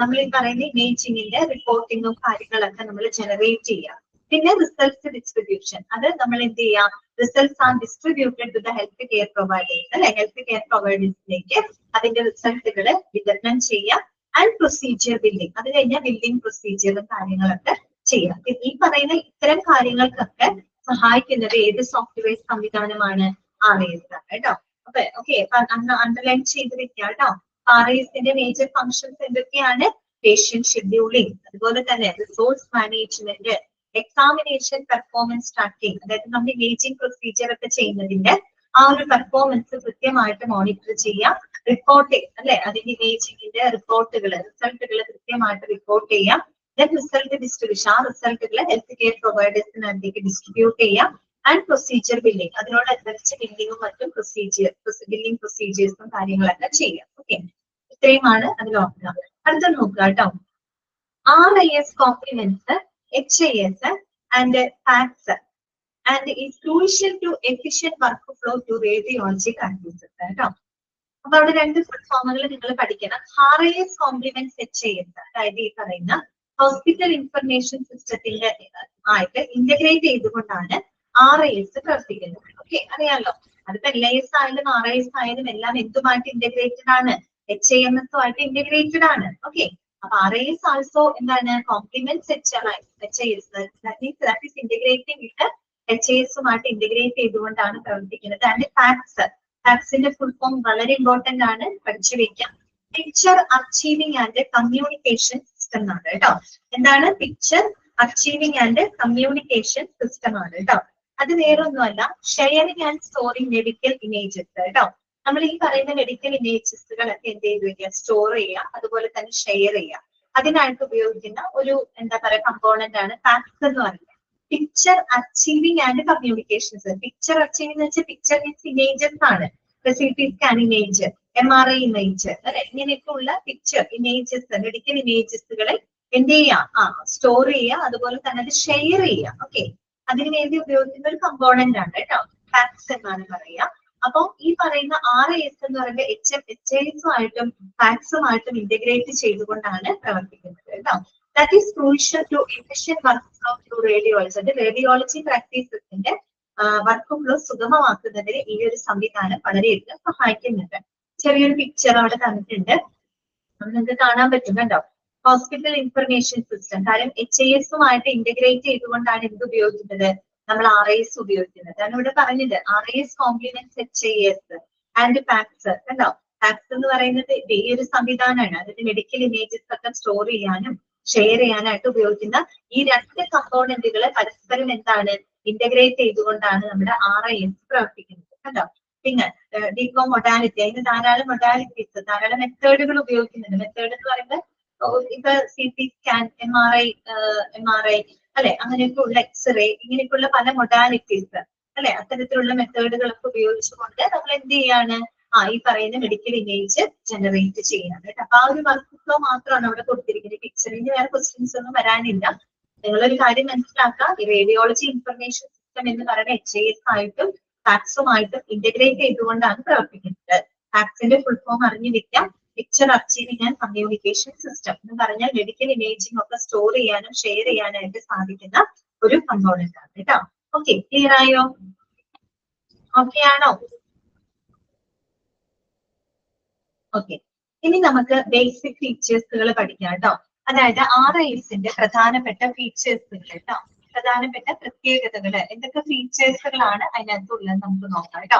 നമ്മൾ ഈ പറയുന്ന ഇമേജിങ്ങിന്റെ റിപ്പോർട്ടിങ്ങും കാര്യങ്ങളൊക്കെ നമ്മൾ ജനറേറ്റ് ചെയ്യുക. പിന്നെ റിസൾട്ട് ഡിസ്ട്രിബ്യൂഷൻ, അത് നമ്മൾ എന്ത് ചെയ്യുക, results are distributed to the health care providers അല്ലെ, ഹെൽത്ത് കെയർ പ്രൊവൈഡേഴ്സിലേക്ക് അതിന്റെ റിസൾട്ടുകൾ വിതരണം ചെയ്യാം. ആൻഡ് പ്രൊസീജിയർ ബില്ലിംഗ്, അത് കഴിഞ്ഞാൽ ബില്ലിംഗ് പ്രൊസീജിയറും കാര്യങ്ങളൊക്കെ ചെയ്യാം. ഈ പറയുന്ന ഇത്തരം കാര്യങ്ങൾക്കൊക്കെ സഹായിക്കുന്നത് ഏത് സോഫ്റ്റ്വെയർ സംവിധാനമാണ്? RIS ആണ് കേട്ടോ. അപ്പൊ ഓക്കെ, അണ്ടർലൈൻ ചെയ്ത് വെക്കാം കേട്ടോ. RISന്റെ മേജർ ഫങ്ഷൻസ് എന്തൊക്കെയാണ്? പേഷ്യന്റ് ഷെഡ്യൂളിംഗ്, അതുപോലെ തന്നെ resource management, examination, performance tracking, അതായത് നമ്മൾ ഇമേജിംഗ് പ്രൊസീജിയർ ഒക്കെ ചെയ്യുന്നതിന്റെ ആ ഒരു പെർഫോമൻസ് കൃത്യമായിട്ട് മോണിറ്റർ ചെയ്യാം. റിപ്പോർട്ടിംഗ് അല്ലെ, അതിന്റെ ഇമേജിങ്ങിന്റെ റിപ്പോർട്ടുകൾ, റിസൾട്ടുകൾ കൃത്യമായിട്ട് റിപ്പോർട്ട് ചെയ്യാം. ദെൻ റിസൾട്ട് ഡിസ്ട്രിബ്യൂഷൻ, ആ റിസൾട്ടുകൾ ഹെൽത്ത് കെയർ പ്രൊവൈഡേഴ്സിനകത്തേക്ക് ഡിസ്ട്രിബ്യൂട്ട് ചെയ്യാം. ആൻഡ് പ്രൊസീജിയർ ബില്ലിംഗ്, അതിനോടനുബന്ധിച്ച് ബില്ലിങ്ങും മറ്റും ബില്ലിംഗ് പ്രൊസീജിയേഴ്സും കാര്യങ്ങളൊക്കെ ചെയ്യാം. ഓക്കെ, ഇത്രയുമാണ് അതിൽ ഓർക്കുക. അടുത്ത നോക്കുക കേട്ടോ. RIS complements HIS and PACS and is crucial to efficient workflow to radiology practices കേട്ടോ. അപ്പൊ അവിടെ രണ്ട് ഫോമുകൾ നിങ്ങൾ പഠിക്കണം. RIS കോംപ്ലിമെന്റ്സ് HIS, അതായത് ഈ പറയുന്ന ഹോസ്പിറ്റൽ ഇൻഫർമേഷൻ സിസ്റ്റത്തിന്റെ ആയിട്ട് ഇന്റഗ്രേറ്റ് ചെയ്തുകൊണ്ടാണ് RIS പ്രവർത്തിക്കുന്നത്. ഓക്കെ, അറിയാലോ. അതിപ്പോ LIS ആയാലും RIS ആയാലും എല്ലാം എന്തുമായിട്ട് ഇന്റഗ്രേറ്റഡ് ആണ്? HIMS ആയിട്ട് ഇന്റഗ്രേറ്റഡ് ആണ്. ഓക്കെ, അപ്പൊ RIS ആൾസോ എന്താണ്? Complements HIS, that is integrating with HIS-ഉമായിട്ട് ഇന്റഗ്രേറ്റ് ചെയ്തുകൊണ്ടാണ് പ്രവർത്തിക്കുന്നത്. ആൻഡ് പാക്സിന്റെ ഫുൾ ഫോം വളരെ ഇമ്പോർട്ടന്റ് ആണ്, പഠിച്ചു വെക്കാം. Picture achieving and communication system ആണ് കേട്ടോ. എന്താണ്? Picture achieving and communication system ആണ് കേട്ടോ. അത് വേറൊന്നുമല്ല, sharing and storing medical images കേട്ടോ. നമ്മൾ ഈ പറയുന്ന മെഡിക്കൽ ഇമേജസുകളൊക്കെ എന്ത് ചെയ്ത് വെക്കുക? സ്റ്റോർ ചെയ്യുക, അതുപോലെ തന്നെ ഷെയർ ചെയ്യുക. അതിനായിട്ട് ഉപയോഗിക്കുന്ന ഒരു എന്താ പറയുക കമ്പോണന്റ് ആണ് പാക്സ് എന്ന് പറയുന്നത്. Picture achieving and communications. Picture achieving എന്ന് വെച്ചാൽ പിക്ചർ മീൻസ് ഇമേജസ് ആണ്. CT scan image, MRI image, അല്ലെ, ഇങ്ങനെയൊക്കെ ഉള്ള പിക്ചർ ഇമേജസ്, മെഡിക്കൽ ഇമേജസുകളെ എന്ത് ചെയ്യുക? സ്റ്റോർ ചെയ്യുക, അതുപോലെ തന്നെ അത് ഷെയർ ചെയ്യുക. ഓക്കെ, അതിനു വേണ്ടി ഉപയോഗിക്കുന്ന ഒരു കമ്പോണന്റ് ആണ് കേട്ടോ, പാക്സ് എന്നാണ് പറയുക. അപ്പൊ ഈ പറയുന്ന RIS എന്ന് പറയുന്നത് HIS-ഉമായിട്ടും പാക്സുമായിട്ടും ഇന്റഗ്രേറ്റ് ചെയ്തുകൊണ്ടാണ് പ്രവർത്തിക്കുന്നത് കേട്ടോ. That is crucial to efficient workflow to radiology. അത് റേഡിയോളജി പ്രാക്ടീസസിന്റെ വർക്ക്ഫ്ലോ സുഗമമാക്കുന്നതിന് ഈ ഒരു സംവിധാനം വളരെയധികം സഹായിക്കുന്നുണ്ട്. ചെറിയൊരു പിക്ചർ അവിടെ തന്നിട്ടുണ്ട്, നിങ്ങൾക്ക് കാണാൻ പറ്റും കേട്ടോ. ഹോസ്പിറ്റൽ ഇൻഫർമേഷൻ സിസ്റ്റം, കാര്യം HIS-ഉമായിട്ട് ഇന്റഗ്രേറ്റ് ചെയ്തുകൊണ്ടാണ് എന്ത് ഉപയോഗിക്കുന്നത്? നമ്മൾ RIS ഉപയോഗിക്കുന്നത്. അതാണ് ഇവിടെ പറഞ്ഞത്. RIS complements HIS and PACS കണ്ടോ. പാക്സ് എന്ന് പറയുന്നത് ഈ ഒരു സംവിധാനമാണ്. അതിന്റെ മെഡിക്കൽ ഇമേജസ് ഒക്കെ സ്റ്റോർ ചെയ്യാനും ഷെയർ ചെയ്യാനായിട്ട് ഉപയോഗിക്കുന്ന ഈ രണ്ട് കമ്പോണന്റുകളെ പരസ്പരം എന്താണ്? ഇന്റഗ്രേറ്റ് ചെയ്തുകൊണ്ടാണ് നമ്മുടെ RIS പ്രവർത്തിക്കുന്നത് കണ്ടോ. പിന്നെ ഡികോ മൊഡാലിറ്റി, അതിന് ധാരാളം മൊഡാലിറ്റീസ്, ധാരാളം മെത്തേഡുകൾ ഉപയോഗിക്കുന്നുണ്ട്. മെത്തേഡ് എന്ന് പറയുന്നത് ഇപ്പൊ CT സ്കാൻ, MRI അല്ലെ, അങ്ങനെയൊക്കെ ഉള്ള എക്സ്റേ, ഇങ്ങനെയൊക്കെയുള്ള പല മൊഡാലിറ്റീസ് അല്ലെ, അത്തരത്തിലുള്ള മെത്തേഡുകളൊക്കെ ഉപയോഗിച്ചുകൊണ്ട് നമ്മൾ എന്ത് ചെയ്യാണ്? ഈ പറയുന്ന മെഡിക്കൽ ഇമേജ് ജനറേറ്റ് ചെയ്യാണ് കേട്ടോ. അപ്പൊ ആ ഒരു വർക്ക് ഫ്ലോ മാത്രമാണ് അവിടെ കൊടുത്തിരിക്കുന്നത്. പിക്ചറിന് വേറെ ക്വസ്റ്റ്യൻസ് ഒന്നും വരാനില്ല. നിങ്ങളൊരു കാര്യം മനസ്സിലാക്കുക, ഈ റേഡിയോളജി ഇൻഫർമേഷൻ സിസ്റ്റം എന്ന് പറയുന്ന HIS ആയിട്ടും പാക്സുമായിട്ടും ഇന്റഗ്രേറ്റ് ചെയ്തുകൊണ്ടാണ് പ്രവർത്തിക്കുന്നത്. പാക്സിന്റെ ഫുൾ ഫോം അറിഞ്ഞു വെക്കാം. Picture achieving and communication system എന്ന് പറഞ്ഞാൽ മെഡിക്കൽ ഇമേജിംഗ് ഒക്കെ സ്റ്റോർ ചെയ്യാനും ഷെയർ ചെയ്യാനായിട്ട് സാധിക്കുന്ന ഒരു കമ്പോണന്റ് ആണ് കേട്ടോ. ഓക്കെ, ക്ലിയർ ആയോ? ഓക്കെ ആണോ? ഓക്കെ, ഇനി നമുക്ക് ബേസിക് ഫീച്ചേഴ്സുകൾ പഠിക്കാം കേട്ടോ. അതായത് RIS-ന്റെ പ്രധാനപ്പെട്ട ഫീച്ചേഴ്സുകൾ കേട്ടോ, പ്രധാനപ്പെട്ട പ്രത്യേകതകൾ, എന്തൊക്കെ ഫീച്ചേഴ്സുകളാണ് അതിനകത്തുള്ളത് നമുക്ക് നോക്കാം കേട്ടോ.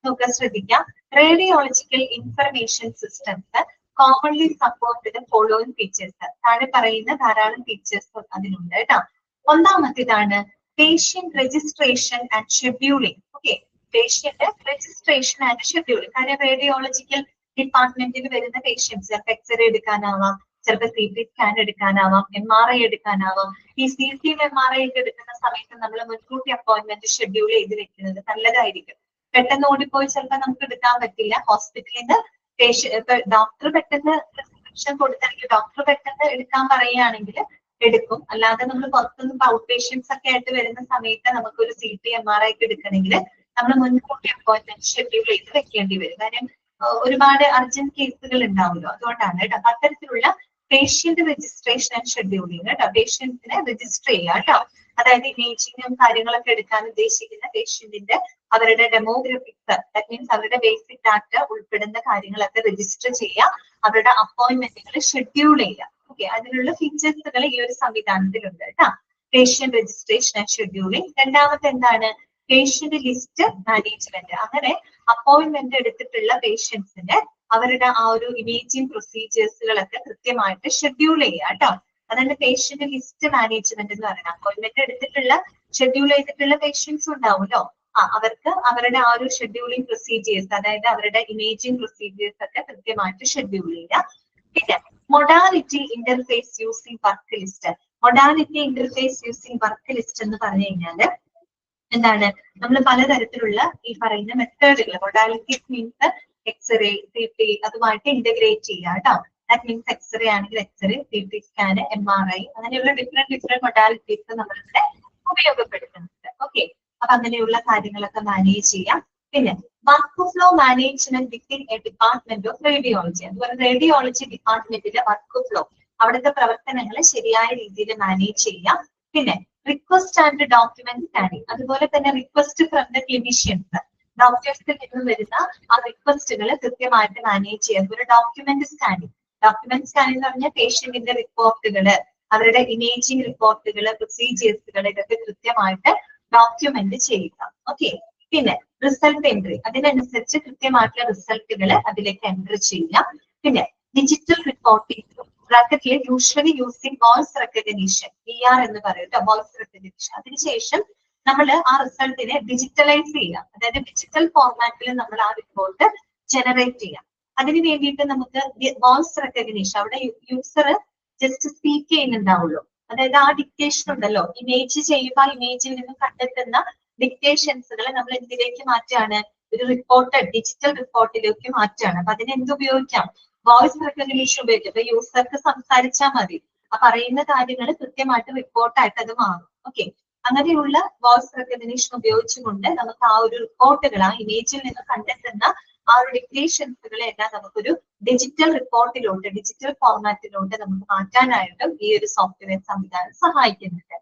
നോക്കാൻ ശ്രദ്ധിക്കാം. Radiological information systems commonly support the following features. താഴെ പറയുന്ന ധാരാളം ഫീച്ചേഴ്സ് അതിനുണ്ട് കേട്ടോ. ഒന്നാമത്തേതാണ് patient registration and scheduling. Okay, patient registration and scheduling. കാര്യം റേഡിയോളജിക്കൽ ഡിപ്പാർട്ട്മെന്റിൽ വരുന്ന പേഷ്യൻസ് ചിലപ്പോൾ എക്സ്റേ എടുക്കാനാവാം, ചിലപ്പോൾ CT സ്കാൻ എടുക്കാനാവാം, MRI എടുക്കാനാവാം. ഈ CT-യും MRI ഒക്കെ എടുക്കുന്ന സമയത്ത് നമ്മൾ മുൻകൂട്ടി അപ്പോയിന്റ്മെന്റ് ഷെഡ്യൂൾ ചെയ്ത് വെക്കുന്നത് നല്ലതായിരിക്കും. പെട്ടെന്ന് ഓടിപ്പോയി ചിലപ്പോൾ നമുക്ക് എടുക്കാൻ പറ്റില്ല. ഹോസ്പിറ്റലിൽ നിന്ന് ഇപ്പൊ ഡോക്ടർ പെട്ടെന്ന് പ്രിസ്ക്രിപ്ഷൻ കൊടുത്തെങ്കിൽ ഡോക്ടർ പെട്ടെന്ന് എടുക്കാൻ പറയുകയാണെങ്കിൽ എടുക്കും. അല്ലാതെ നമ്മൾ പുറത്തുനിന്ന് ഔട്ട് പേഷ്യൻസ് ഒക്കെ ആയിട്ട് വരുന്ന സമയത്ത് നമുക്കൊരു CT MRI ഒക്കെ എടുക്കണമെങ്കിൽ നമ്മൾ മുൻകൂട്ടി അപ്പോയിന്റ്മെന്റ് ഷെഡ്യൂൾ ചെയ്ത് വെക്കേണ്ടി വരും. കാര്യം ഒരുപാട് അർജന്റ് കേസുകൾ ഉണ്ടാവുമല്ലോ, അതുകൊണ്ടാണ് കേട്ടോ. അത്തരത്തിലുള്ള പേഷ്യന്റ് രജിസ്ട്രേഷൻ ആൻഡ് ഷെഡ്യൂളിംഗ് കേട്ടോ. പേഷ്യൻസിനെ രജിസ്റ്റർ ചെയ്യുക കേട്ടോ. അതായത് ഇമേജിങ്ങും കാര്യങ്ങളൊക്കെ എടുക്കാൻ ഉദ്ദേശിക്കുന്ന പേഷ്യന്റിന്റെ അവരുടെ ഡെമോഗ്രഫിക്സ്, ദാറ്റ് മീൻസ് അവരുടെ ബേസിക് ഡാറ്റ ഉൾപ്പെടുന്ന കാര്യങ്ങളൊക്കെ രജിസ്റ്റർ ചെയ്യുക, അവരുടെ അപ്പോയിന്റ്മെന്റുകൾ ഷെഡ്യൂൾ ചെയ്യുക. ഓക്കെ, അതിനുള്ള ഫീച്ചേഴ്സുകൾ ഈ ഒരു സംവിധാനത്തിലുണ്ട് കേട്ടോ. Patient registration and scheduling. രണ്ടാമത്തെ എന്താണ്? Patient list management. അങ്ങനെ അപ്പോയിന്റ്മെന്റ് എടുത്തിട്ടുള്ള പേഷ്യൻസിന്റെ അവരുടെ ആ ഒരു ഇമേജിംഗ് പ്രൊസീജിയേഴ്സുകളൊക്കെ കൃത്യമായിട്ട് ഷെഡ്യൂൾ ചെയ്യുക കേട്ടോ. അതാണ് പേഷ്യന്റ് ലിസ്റ്റ് മാനേജ്മെന്റ് എന്ന് പറയുന്നത്. അപ്പോയിന്റ്മെന്റ് എടുത്തിട്ടുള്ള ഷെഡ്യൂൾ ചെയ്തിട്ടുള്ള പേഷ്യൻസ് ഉണ്ടാവുമല്ലോ, അവർക്ക് അവരുടെ ആ ഒരു ഷെഡ്യൂളിംഗ് പ്രൊസീജിയേഴ്സ്, അതായത് അവരുടെ ഇമേജിംഗ് പ്രൊസീജിയേഴ്സ് ഒക്കെ കൃത്യമായിട്ട് ഷെഡ്യൂൾ ചെയ്യുക. പിന്നെ modality interface using work list. Modality interface using work list എന്ന് പറഞ്ഞു കഴിഞ്ഞാല് എന്താണ്? നമ്മൾ പലതരത്തിലുള്ള ഈ പറയുന്ന മെത്തേഡുകൾ, മൊഡാലിറ്റീസ് മീൻസ് എക്സ്റേ, CT അതുമായിട്ട് ഇന്റഗ്രേറ്റ് ചെയ്യുക കേട്ടോ. ദാറ്റ് മീൻസ് എക്സ്റേ ആണെങ്കിൽ എക്സ്റേ, CT സ്കാൻ, MRI അങ്ങനെയുള്ള ഡിഫറെന്റ് മൊഡാലിറ്റീസ് നമ്മളിവിടെ ഉപയോഗപ്പെടുത്തുന്നുണ്ട്. ഓക്കെ, അപ്പൊ അങ്ങനെയുള്ള കാര്യങ്ങളൊക്കെ മാനേജ് ചെയ്യാം. പിന്നെ work flow management within A department of radiology. അതുപോലെ റേഡിയോളജി ഡിപ്പാർട്ട്മെന്റിലെ വർക്ക് ഫ്ലോ, അവിടുത്തെ പ്രവർത്തനങ്ങൾ ശരിയായ രീതിയിൽ മാനേജ് ചെയ്യാം. പിന്നെ റിക്വസ്റ്റ് ആൻഡ് ഡോക്യുമെന്റ് സ്കാനിങ്. അതുപോലെ തന്നെ റിക്വസ്റ്റ് ഫ്രം ദ ക്ലിനിഷ്യൻസ്, ഡോക്ടേഴ്സിൽ നിന്ന് വരുന്ന ആ റിക്വസ്റ്റുകൾ കൃത്യമായിട്ട് മാനേജ് ചെയ്യുക. അതുപോലെ ഡോക്യുമെന്റ് സ്കാനിങ്. ഡോക്യുമെന്റ് സ്കാനിങ് എന്ന് പറഞ്ഞാൽ പേഷ്യന്റിന്റെ റിപ്പോർട്ടുകള്, അവരുടെ ഇമേജിംഗ് റിപ്പോർട്ടുകള്, പ്രൊസീജിയേഴ്സുകൾ ഇതൊക്കെ കൃത്യമായിട്ട് ഡോക്യുമെന്റ് ചെയ്യുക. ഓക്കെ, പിന്നെ റിസൾട്ട് എൻട്രി. അതിനനുസരിച്ച് കൃത്യമായിട്ടുള്ള റിസൾട്ടുകൾ അതിലേക്ക് എൻട്രി ചെയ്യാം. പിന്നെ ഡിജിറ്റൽ റിപ്പോർട്ടിംഗ്, ബ്രാക്കറ്റിൽ usually using voice recognition, VR എന്ന് പറയുന്നത് വോയിസ് റെക്കഗ്നിഷൻ. അതിനുശേഷം നമ്മൾ ആ റിസൾട്ടിനെ ഡിജിറ്റലൈസ് ചെയ്യാം, അതായത് ഡിജിറ്റൽ ഫോർമാറ്റിൽ നമ്മൾ ആ റിപ്പോർട്ട് ജനറേറ്റ് ചെയ്യാം. അതിന് വേണ്ടിയിട്ട് നമുക്ക് വോയിസ് റെക്കഗ്നിഷൻ, അവിടെ യൂസർ ജസ്റ്റ് സ്പീക്ക് ചെയ്യുന്നുണ്ടാവുള്ളൂ. അതായത് ആ ഡിക്റ്റേഷൻ ഉണ്ടല്ലോ, ഇമേജ് ചെയ്യുമ്പോൾ ആ ഇമേജിൽ നിന്ന് കണ്ടെത്തുന്ന ഡിക്റ്റേഷൻസുകൾ നമ്മൾ എന്തിലേക്ക് മാറ്റാണ്? ഒരു റിപ്പോർട്ട്, ഡിജിറ്റൽ റിപ്പോർട്ടിലേക്ക് മാറ്റാണ്. അപ്പൊ അതിന് എന്തുപയോഗിക്കാം? വോയിസ് റെക്കഗ്നിഷൻ ഉപയോഗിക്കാം. അപ്പൊ യൂസർക്ക് സംസാരിച്ചാൽ മതി, ആ പറയുന്ന കാര്യങ്ങൾ കൃത്യമായിട്ട് റിപ്പോർട്ടായിട്ട് അത് മാറും. ഓക്കെ, അങ്ങനെയുള്ള വോയിസ് റെക്കഗ്നിഷൻ ഉപയോഗിച്ചുകൊണ്ട് നമുക്ക് ആ ഒരു റിപ്പോർട്ടുകൾ, ആ ഇമേജിൽ നിന്ന് കണ്ടെത്തുന്ന ആ ഒരു ഡിക്റ്റേഷൻസുകളെ എല്ലാം നമുക്കൊരു ഡിജിറ്റൽ റിപ്പോർട്ടിലോട്ട്, ഡിജിറ്റൽ ഫോർമാറ്റിലോട്ട് നമുക്ക് മാറ്റാനായിട്ടും ഈ ഒരു സോഫ്റ്റ്വെയർ സംവിധാനം സഹായിക്കുന്നുണ്ട്.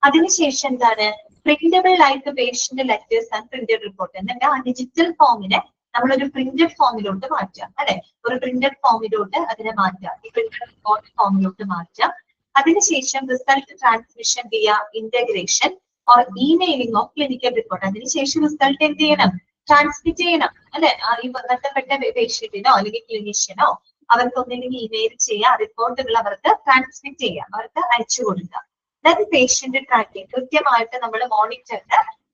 അതിനുശേഷം എന്താണ്? പ്രിന്റബിൾ ആയിട്ട് patient letters and printed report. എന്നിട്ട് ആ ഡിജിറ്റൽ ഫോമിനെ നമ്മളൊരു പ്രിന്റഡ് ഫോമിലോട്ട് മാറ്റാം, അല്ലെ? ഒരു പ്രിന്റഡ് ഫോമിലോട്ട് അതിനെ മാറ്റാം, ഈ പ്രിന്റഡ് റിപ്പോർട്ട് ഫോമിലോട്ട് മാറ്റാം. അതിനുശേഷം result transmission via integration or emailing of clinical report. അതിനുശേഷം റിസൾട്ട് എന്ത് ചെയ്യണം? ട്രാൻസ്മിറ്റ് ചെയ്യണം, അല്ലെ? ഈ ബന്ധപ്പെട്ട പേഷ്യന്റിനോ അല്ലെങ്കിൽ ക്ലിനീഷ്യനോ അവർക്ക് ഒന്നില്ലെങ്കിൽ ഇമെയിൽ ചെയ്യാം, റിപ്പോർട്ടുകൾ അവർക്ക് ട്രാൻസ്മിറ്റ് ചെയ്യാം, അവർക്ക് അയച്ചു കൊടുക്കാം. അതായത് പേഷ്യന്റ് ട്രാക്കിംഗ്, കൃത്യമായിട്ട് നമ്മൾ മോണിറ്റർ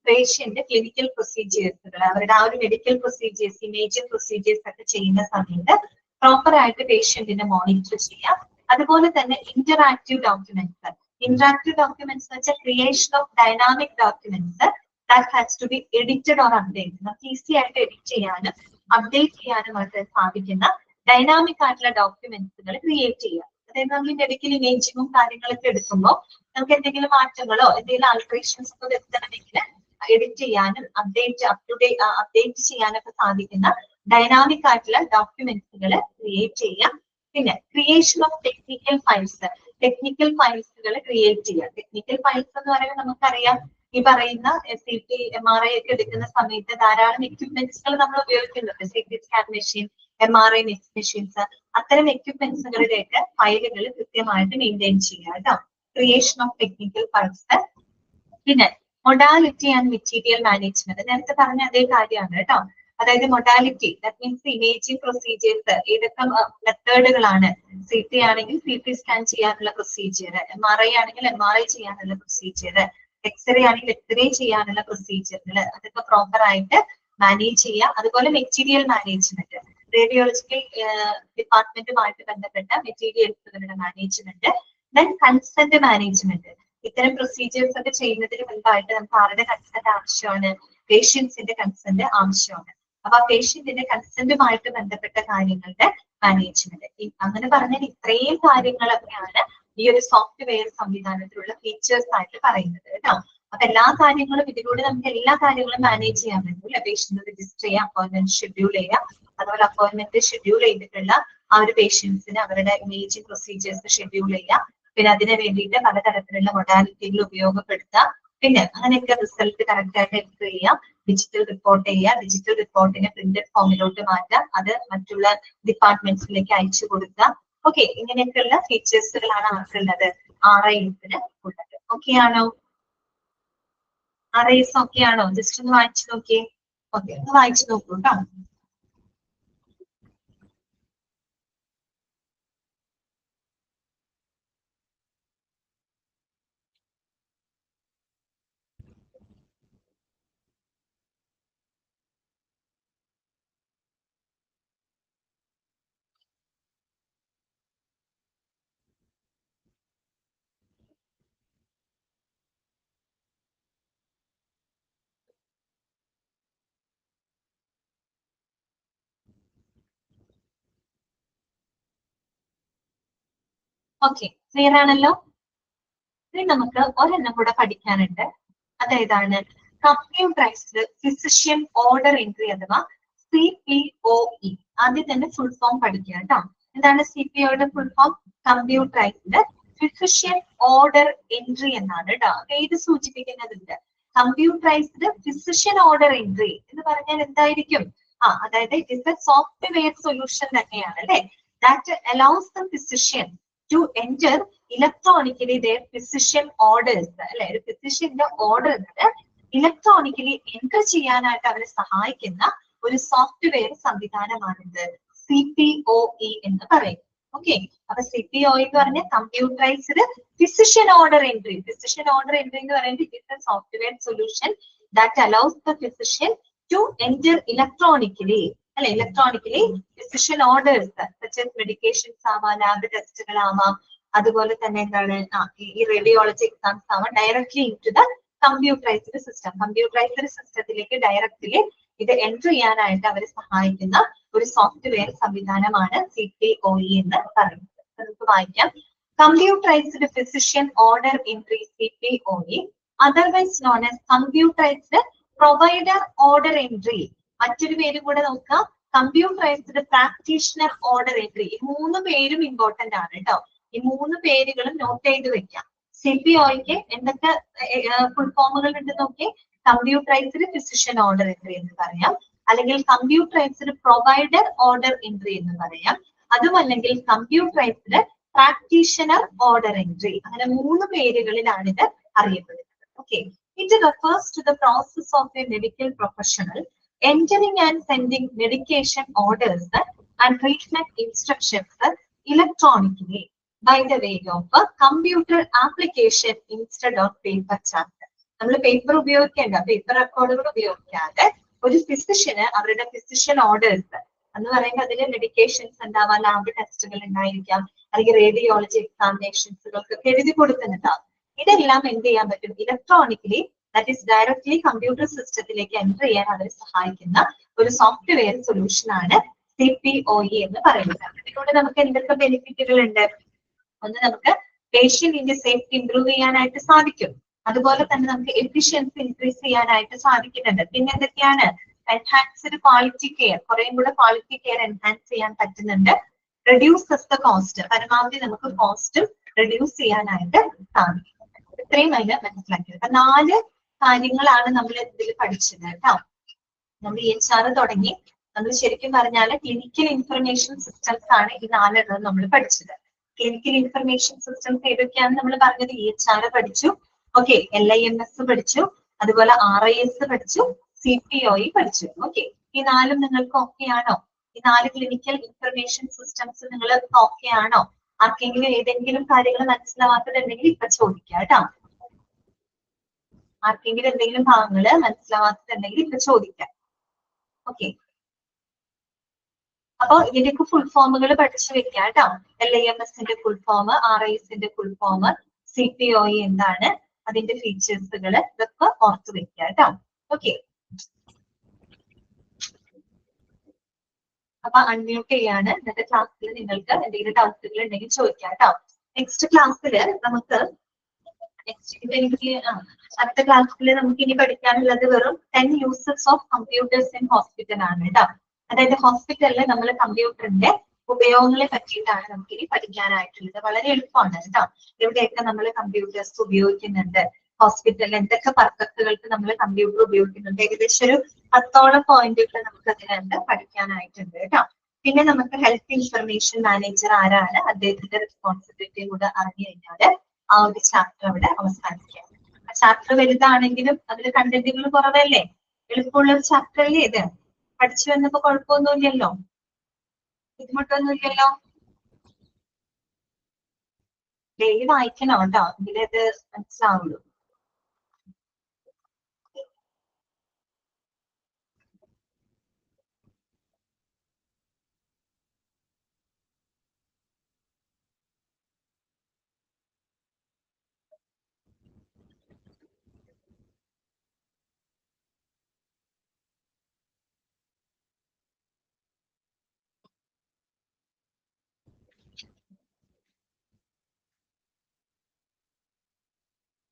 പേഷ്യന്റ് ക്ലിനിക്കൽ പ്രൊസീജിയേഴ്സുകൾ, അവരുടെ ആ ഒരു മെഡിക്കൽ പ്രൊസീജിയേഴ്സ്, ഇമേജിംഗ് പ്രൊസീജിയേഴ്സ് ഒക്കെ ചെയ്യുന്ന സമയത്ത് പ്രോപ്പർ ആയിട്ട് പേഷ്യന്റിനെ മോണിറ്റർ ചെയ്യാം. അതുപോലെ തന്നെ ഇന്ററാക്റ്റീവ് ഡോക്യുമെന്റ്സ്. ഇന്ററാക്റ്റീവ് ഡോക്യുമെന്റ്സ് എന്ന് വെച്ചാൽ creation of dynamic documents that has to be edited or update. നമുക്ക് ഈസി ആയിട്ട് എഡിറ്റ് ചെയ്യാനും അപ്ഡേറ്റ് ചെയ്യാനും ആയിട്ട് സാധിക്കുന്ന ഡൈനാമിക് ആയിട്ടുള്ള ഡോക്യുമെന്റ്സുകൾ ക്രിയേറ്റ് ചെയ്യാം. അതായത് നമ്മൾ മെഡിക്കൽ ഇമേജിങ്ങും കാര്യങ്ങളൊക്കെ എടുക്കുമ്പോൾ നമുക്ക് എന്തെങ്കിലും മാറ്റങ്ങളോ എന്തെങ്കിലും ആൾട്രേഷൻസ് ഒക്കെ വരുത്തണമെങ്കിൽ എഡിറ്റ് ചെയ്യാനും അപ്ഡേറ്റ് ചെയ്യാനൊക്കെ സാധിക്കുന്ന ഡൈനാമിക് ആയിട്ടുള്ള ഡോക്യുമെന്റ്സുകൾ ക്രിയേറ്റ് ചെയ്യാം. പിന്നെ creation of technical files. Technical ഫയൽസുകൾ ക്രിയേറ്റ് ചെയ്യാം. ടെക്നിക്കൽ ഫയൽസ് എന്ന് പറയുമ്പോൾ നമുക്കറിയാം, ഈ പറയുന്ന CT MRI ഒക്കെ എടുക്കുന്ന സമയത്ത് ധാരാളം എക്യുപ്മെന്റ്സുകൾ നമ്മൾ ഉപയോഗിക്കുന്നുണ്ട്. CT scan machine, MRI machines, അത്തരം എക്യുപ്മെന്റ്സുകളുടെയൊക്കെ ഫയലുകൾ കൃത്യമായിട്ട് മെയിൻറ്റെയിൻ ചെയ്യുക കേട്ടോ. Creation of technical files. പിന്നെ മൊഡാലിറ്റി ആൻഡ് മെറ്റീരിയൽ മാനേജ്മെന്റ്, നേരത്തെ പറഞ്ഞ അതേ കാര്യമാണ് കേട്ടോ. അതായത് modality, that means imaging procedures, ഏതൊക്കെ മെത്തേഡുകളാണ്? CT ആണെങ്കിൽ CT സ്കാൻ ചെയ്യാനുള്ള പ്രൊസീജിയർ, MRI ആണെങ്കിൽ MRI ചെയ്യാനുള്ള പ്രൊസീജിയർ, എക്സ്റേ ആണെങ്കിൽ എക്സ്റേ ചെയ്യാനുള്ള പ്രൊസീജിയറുകൾ, അതൊക്കെ പ്രോപ്പർ ആയിട്ട് മാനേജ് ചെയ്യുക. അതുപോലെ മെറ്റീരിയൽ മാനേജ്മെന്റ്, റേഡിയോളജിക്കൽ ഡിപ്പാർട്ട്മെന്റുമായിട്ട് ബന്ധപ്പെട്ട മെറ്റീരിയൽസുകളുടെ മാനേജ്മെന്റ്. Then consent management. ഇത്തരം പ്രൊസീജിയേഴ്സ് ഒക്കെ ചെയ്യുന്നതിന് മുൻപായിട്ട് നമുക്ക് ആരുടെ കൺസെന്റ് ആവശ്യമാണ്? പേഷ്യൻസിന്റെ കൺസെന്റ് ആവശ്യമാണ്. അപ്പൊ ആ പേഷ്യന്റിന്റെ കൺസെന്റുമായിട്ട് ബന്ധപ്പെട്ട കാര്യങ്ങളുടെ മാനേജ്മെന്റ്. അങ്ങനെ പറഞ്ഞാൽ ഇത്രയും കാര്യങ്ങളൊക്കെയാണ് ഈ ഒരു സോഫ്റ്റ്വെയർ സംവിധാനത്തിലുള്ള ഫീച്ചേഴ്സ് ആയിട്ട് പറയുന്നത് കേട്ടോ. അപ്പൊ എല്ലാ കാര്യങ്ങളും ഇതിലൂടെ നമുക്ക് എല്ലാ കാര്യങ്ങളും മാനേജ് ചെയ്യാൻ പറ്റും. പേഷ്യന്റ് രജിസ്റ്റർ ചെയ്യാം, അപ്പോയിന്റ്മെന്റ് ഷെഡ്യൂൾ ചെയ്യാം, അതുപോലെ അപ്പോയിന്റ്മെന്റ് ഷെഡ്യൂൾ ചെയ്തിട്ടുള്ള ആ ഒരു പേഷ്യൻസിന് അവരുടെ ഇമേജിംഗ് പ്രൊസീജിയേഴ്സ് ഷെഡ്യൂൾ ചെയ്യാം. പിന്നെ അതിന് വേണ്ടിയിട്ട് പലതരത്തിലുള്ള മൊഡാലിറ്റികൾ ഉപയോഗപ്പെടുത്താം. പിന്നെ അങ്ങനെയൊക്കെ റിസൾട്ട് കറക്റ്റ് ആയിട്ട് എൻറ്റർ ചെയ്യാം, ഡിജിറ്റൽ റിപ്പോർട്ട് ചെയ്യുക, ഡിജിറ്റൽ റിപ്പോർട്ടിനെ പ്രിന്റഡ് ഫോമിലോട്ട് മാറ്റാം, അത് മറ്റുള്ള ഡിപ്പാർട്ട്മെന്റ്സിലേക്ക് അയച്ചു കൊടുക്കാം. ഓക്കെ, ഇങ്ങനെയൊക്കെയുള്ള ഫീച്ചേഴ്സുകളാണ് ആർക്കുള്ളത്, RISന് ഉള്ളത്. ഓക്കെ ആണോ? RIS ഓക്കെ ആണോ? ജസ്റ്റ് ഒന്ന് വായിച്ചു നോക്കിയേ. ഓക്കെ, ഒന്ന് വായിച്ചു നോക്കൂ കേട്ടോ. ഓക്കെ, ക്ലിയർ ആണല്ലോ? ഇനി നമുക്ക് ഒരെണ്ണം കൂടെ പഠിക്കാനുണ്ട്. അതേതാണ്? കമ്പ്യൂട്ടറൈസ്ഡ് ഫിസിഷ്യൻ ഓർഡർ എൻട്രി അഥവാ CPOE. ആദ്യം തന്നെ ഫുൾ ഫോം പഠിക്കുക കേട്ടോ. എന്താണ് CPOയുടെ full form? Computerised physician order entry എന്നാണ് കേട്ടോ. പേര് സൂചിപ്പിക്കുന്നതുണ്ട്. കമ്പ്യൂട്ടറൈസ്ഡ് ഫിസിഷ്യൻ ഓർഡർ എൻട്രി എന്ന് പറഞ്ഞാൽ എന്തായിരിക്കും? അതായത് it is a software solution തന്നെയാണ് അല്ലെ. That allows the physician to enter electronically their physician orders. അല്ലെ, ഒരു ഫിസിഷ്യന്റെ ഓർഡർ ഇലക്ട്രോണിക്കലി എൻറ്റർ ചെയ്യാനായിട്ട് അവരെ സഹായിക്കുന്ന ഒരു സോഫ്റ്റ്വെയർ സംവിധാനമാണിത് CPOE എന്ന് പറയും. ഓക്കെ, അപ്പൊ CPOE എന്ന് പറഞ്ഞ computerised physician order entry. Physician order entry എന്ന് പറയുന്നത് it is a software solution that allows the physician to enter electronically, അല്ലെ, electronically physician orders such as medications ആവാം, ലാബ് ടെസ്റ്റുകളാവാം, അതുപോലെ തന്നെ എന്താണ് ഈ റേഡിയോളജി എക്സാംസ് ആവാം, directly in to the computerised system. Computerised സിസ്റ്റത്തിലേക്ക് ഡയറക്ട്ലി ഇത് എൻറ്റർ ചെയ്യാനായിട്ട് അവരെ സഹായിക്കുന്ന ഒരു സോഫ്റ്റ്വെയർ സംവിധാനമാണ് CPOE എന്ന് പറയുന്നത്. നമുക്ക് വായിക്കാം. Computerised physician order entry CPOE, otherwise known as computerised provider order entry. മറ്റൊരു പേര് കൂടെ നോക്കാം, കമ്പ്യൂട്ടറൈസ്ഡ് പ്രാക്ടീഷണർ ഓർഡർ എൻട്രി. ഈ മൂന്ന് പേരും ഇമ്പോർട്ടന്റ് ആണ് കേട്ടോ. ഈ മൂന്ന് പേരുകളും നോട്ട് ചെയ്ത് വെക്കാം. CPOയ്ക്ക് എന്തൊക്കെ ഫുൾ ഫോമുകൾ ഉണ്ട് നോക്കി. കമ്പ്യൂട്ടറൈസ്ഡ് ഫിസിഷ്യൻ ഓർഡർ എൻട്രി എന്ന് പറയാം, അല്ലെങ്കിൽ കമ്പ്യൂട്ടറൈസ്ഡ് പ്രൊവൈഡർ ഓർഡർ എൻട്രി എന്ന് പറയാം, അതുമല്ലെങ്കിൽ കമ്പ്യൂട്ടറൈസ്ഡ് പ്രാക്ടീഷണർ ഓർഡർ എൻട്രി. അങ്ങനെ മൂന്ന് പേരുകളിലാണ് ഇത് അറിയപ്പെടുന്നത്. Okay, it refers to the process of a medical professional entering and sending medication orders and treatment instructions electronically by the way of a computer application instead of paper chart. നമ്മൾ paper ഉപയോഗിക്കേണ്ട, paper റെക്കോർഡുകൾ ഉപയോഗിക്കാതെ ഒരു physician അവരുടെ physician orders എന്ന് പറയുമ്പോൾ അതിൽ medications ഉണ്ടാവാം, ലാബ് ടെസ്റ്റുകൾ ഉണ്ടായിരിക്കാം, അല്ലെങ്കിൽ റേഡിയോളജി എക്സാമിനേഷൻസുകൾക്കൊക്കെ എഴുതി കൊടുക്കുന്നുണ്ടാവും. ഇതെല്ലാം എന്ത് ചെയ്യാൻ പറ്റും? Electronically, that is directly computer സിസ്റ്റത്തിലേക്ക് എൻറ്റർ ചെയ്യാൻ അവരെ സഹായിക്കുന്ന ഒരു സോഫ്റ്റ്വെയർ സൊല്യൂഷൻ ആണ് CPOE എന്ന് പറയുന്നത്. അതിലൂടെ നമുക്ക് എന്തൊക്കെ ബെനിഫിറ്റുകൾ ഉണ്ട്? ഒന്ന്, നമുക്ക് പേഷ്യന്റിന്റെ സേഫ്റ്റി ഇംപ്രൂവ് ചെയ്യാനായിട്ട് സാധിക്കും. അതുപോലെ തന്നെ നമുക്ക് എഫിഷ്യൻസി ഇൻക്രീസ് ചെയ്യാനായിട്ട് സാധിക്കുന്നുണ്ട്. പിന്നെ എന്തൊക്കെയാണ്? എൻഹാൻസ്ഡ് ക്വാളിറ്റി കെയർ, കുറേയും കൂടെ ക്വാളിറ്റി കെയർ എൻഹാൻസ് ചെയ്യാൻ പറ്റുന്നുണ്ട്. റെഡ്യൂസസ് ദ കോസ്റ്റ്, പരമാവധി നമുക്ക് കോസ്റ്റ് റെഡ്യൂസ് ചെയ്യാനായിട്ട് സാധിക്കും. ഇത്രയും അതിന് മനസ്സിലാക്കിയത്. അപ്പൊ 4 കാര്യങ്ങളാണ് നമ്മൾ ഇതിൽ പഠിച്ചത് കേട്ടോ. നമ്മൾ EHR തുടങ്ങി, നമ്മൾ ശരിക്കും പറഞ്ഞാൽ ക്ലിനിക്കൽ ഇൻഫർമേഷൻ സിസ്റ്റംസ് ആണ് ഈ 4 എണ്ണം നമ്മൾ പഠിച്ചത്. ക്ലിനിക്കൽ ഇൻഫർമേഷൻ സിസ്റ്റംസ് ഏതൊക്കെയാണ് നമ്മൾ പറഞ്ഞത്? EHR പഠിച്ചു, ഓക്കെ, LIMS പഠിച്ചു, അതുപോലെ RIS പഠിച്ചു, CPOE പഠിച്ചു. ഓക്കെ, ഈ 4 നിങ്ങൾക്ക് ഓക്കെ ആണോ? ഈ 4 ക്ലിനിക്കൽ ഇൻഫർമേഷൻ സിസ്റ്റംസ് നിങ്ങൾ ഓക്കെ ആണോ? ആർക്കെങ്കിലും ഏതെങ്കിലും കാര്യങ്ങൾ മനസ്സിലാവാത്തതുണ്ടെങ്കിൽ ഇപ്പൊ ചോദിക്കാം കേട്ടോ. ആർക്കെങ്കിലും എന്തെങ്കിലും ഭാഗങ്ങള് മനസ്സിലാവാത്തതുണ്ടെങ്കിൽ ഇപ്പൊ ചോദിക്കാം. ഓക്കെ, അപ്പൊ ഇതിന്റെയൊക്കെ ഫുൾ ഫോമുകൾ പഠിച്ചു വെക്കാം കേട്ടോ. LIMSന്റെ ഫുൾ ഫോം, RISന്റെ ഫുൾ ഫോം, CPOE എന്താണ്, അതിന്റെ ഫീച്ചേഴ്സുകൾ, ഇതൊക്കെ ഓർത്തു വെക്കുക കേട്ടോ. ഓക്കെ, അപ്പൊ അൺമ്യൂട്ട് ചെയ്യാണ്. ഇന്നത്തെ ക്ലാസ്സിൽ നിങ്ങൾക്ക് എന്തെങ്കിലും ഡൗട്ടുകൾ ഉണ്ടെങ്കിൽ ചോദിക്കാം കേട്ടോ. നെക്സ്റ്റ് ക്ലാസ്സിൽ നമുക്ക് അടുത്ത ക്ലാസ്സിൽ നമുക്ക് ഇനി പഠിക്കാനുള്ളത് വെറും 10 uses of computers in hospital ആണ് കേട്ടോ. അതായത് ഹോസ്പിറ്റലിൽ നമ്മൾ കമ്പ്യൂട്ടറിന്റെ ഉപയോഗങ്ങളെ പറ്റിയിട്ടാണ് നമുക്ക് ഇനി പഠിക്കാനായിട്ടുള്ളത്. വളരെ എളുപ്പമാണ് കേട്ടോ. എവിടെയൊക്കെ നമ്മൾ കമ്പ്യൂട്ടേഴ്സ് ഉപയോഗിക്കുന്നുണ്ട്, ഹോസ്പിറ്റലിൽ എന്തൊക്കെ പർപ്പസുകൾക്ക് നമ്മൾ കമ്പ്യൂട്ടർ ഉപയോഗിക്കുന്നുണ്ട്, ഏകദേശം ഒരു 10ഓളം പോയിന്റുകൾ നമുക്ക് അതിനുണ്ട് പഠിക്കാനായിട്ടുണ്ട് കേട്ടോ. പിന്നെ നമുക്ക് ഹെൽത്ത് ഇൻഫർമേഷൻ മാനേജർ ആരാണ്, അദ്ദേഹത്തിന്റെ റെസ്പോൺസിബിലിറ്റിയും കൂടെ അറിഞ്ഞു കഴിഞ്ഞാൽ ആ ഒരു ചാപ്റ്റർ അവിടെ അവസാനിക്കാം. ചാപ്റ്റർ വലുതാണെങ്കിലും അതിൽ കണ്ടന്റുകൾ കുറവല്ലേ, എളുപ്പമുള്ള ഒരു ചാപ്റ്റർ അല്ലേ ഇത്. പഠിച്ചു വന്നപ്പോ കുഴപ്പമൊന്നുമില്ലല്ലോ, ബുദ്ധിമുട്ടൊന്നുമില്ലല്ലോ. ഡെയിലി വായിക്കണം കേട്ടോ, എങ്കിലേ അത് മനസ്സിലാവുള്ളൂ.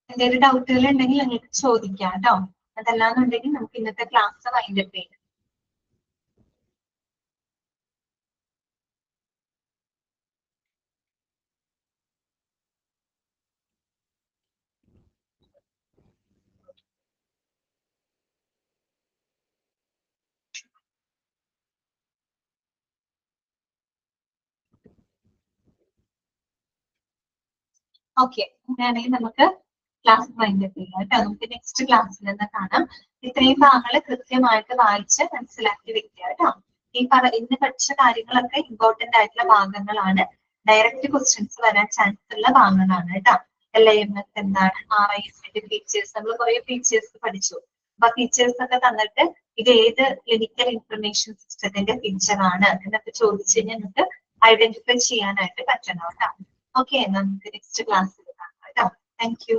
എന്തെങ്കിലും ഡൗട്ടുകൾ ഉണ്ടെങ്കിൽ നിങ്ങൾക്ക് ചോദിക്കാം കേട്ടോ. അതല്ലാന്നുണ്ടെങ്കിൽ നമുക്ക് ഇന്നത്തെ ക്ലാസ് വൈൻഡപ്പ് ചെയ്യാം. ഓക്കെ, അങ്ങനെയാണെങ്കിൽ നമുക്ക് ക്ലാസ് വൈൻഡപ്പ് ചെയ്യാം കേട്ടോ. നമുക്ക് നെക്സ്റ്റ് ക്ലാസ്സിൽ നിന്ന് കാണാം. ഇത്രയും ഭാഗങ്ങൾ കൃത്യമായിട്ട് വായിച്ച് മനസ്സിലാക്കി വെക്കുക കേട്ടോ. ഇന്ന് പഠിച്ച കാര്യങ്ങളൊക്കെ ഇമ്പോർട്ടന്റ് ആയിട്ടുള്ള ഭാഗങ്ങളാണ്, ഡയറക്റ്റ് ക്വസ്റ്റ്യൻസ് വരാൻ ചാൻസ് ഉള്ള ഭാഗങ്ങളാണ് കേട്ടോ. LIMS എന്താണ്, RISന്റെ ഫീച്ചേഴ്സ്, നമ്മൾ കുറെ ഫീച്ചേഴ്സ് പഠിച്ചു. അപ്പൊ ഫീച്ചേഴ്സ് ഒക്കെ തന്നിട്ട് ഇത് ഏത് ക്ലിനിക്കൽ ഇൻഫർമേഷൻ സിസ്റ്റത്തിന്റെ ഫീച്ചർ ആണ് എന്നൊക്കെ ചോദിച്ചു കഴിഞ്ഞാൽ നമുക്ക് ഐഡന്റിഫൈ ചെയ്യാനായിട്ട് പറ്റണം കേട്ടോ. ഓക്കെ, നമുക്ക് നെക്സ്റ്റ് ക്ലാസ്സിൽ കാണാം കേട്ടോ. Thank you.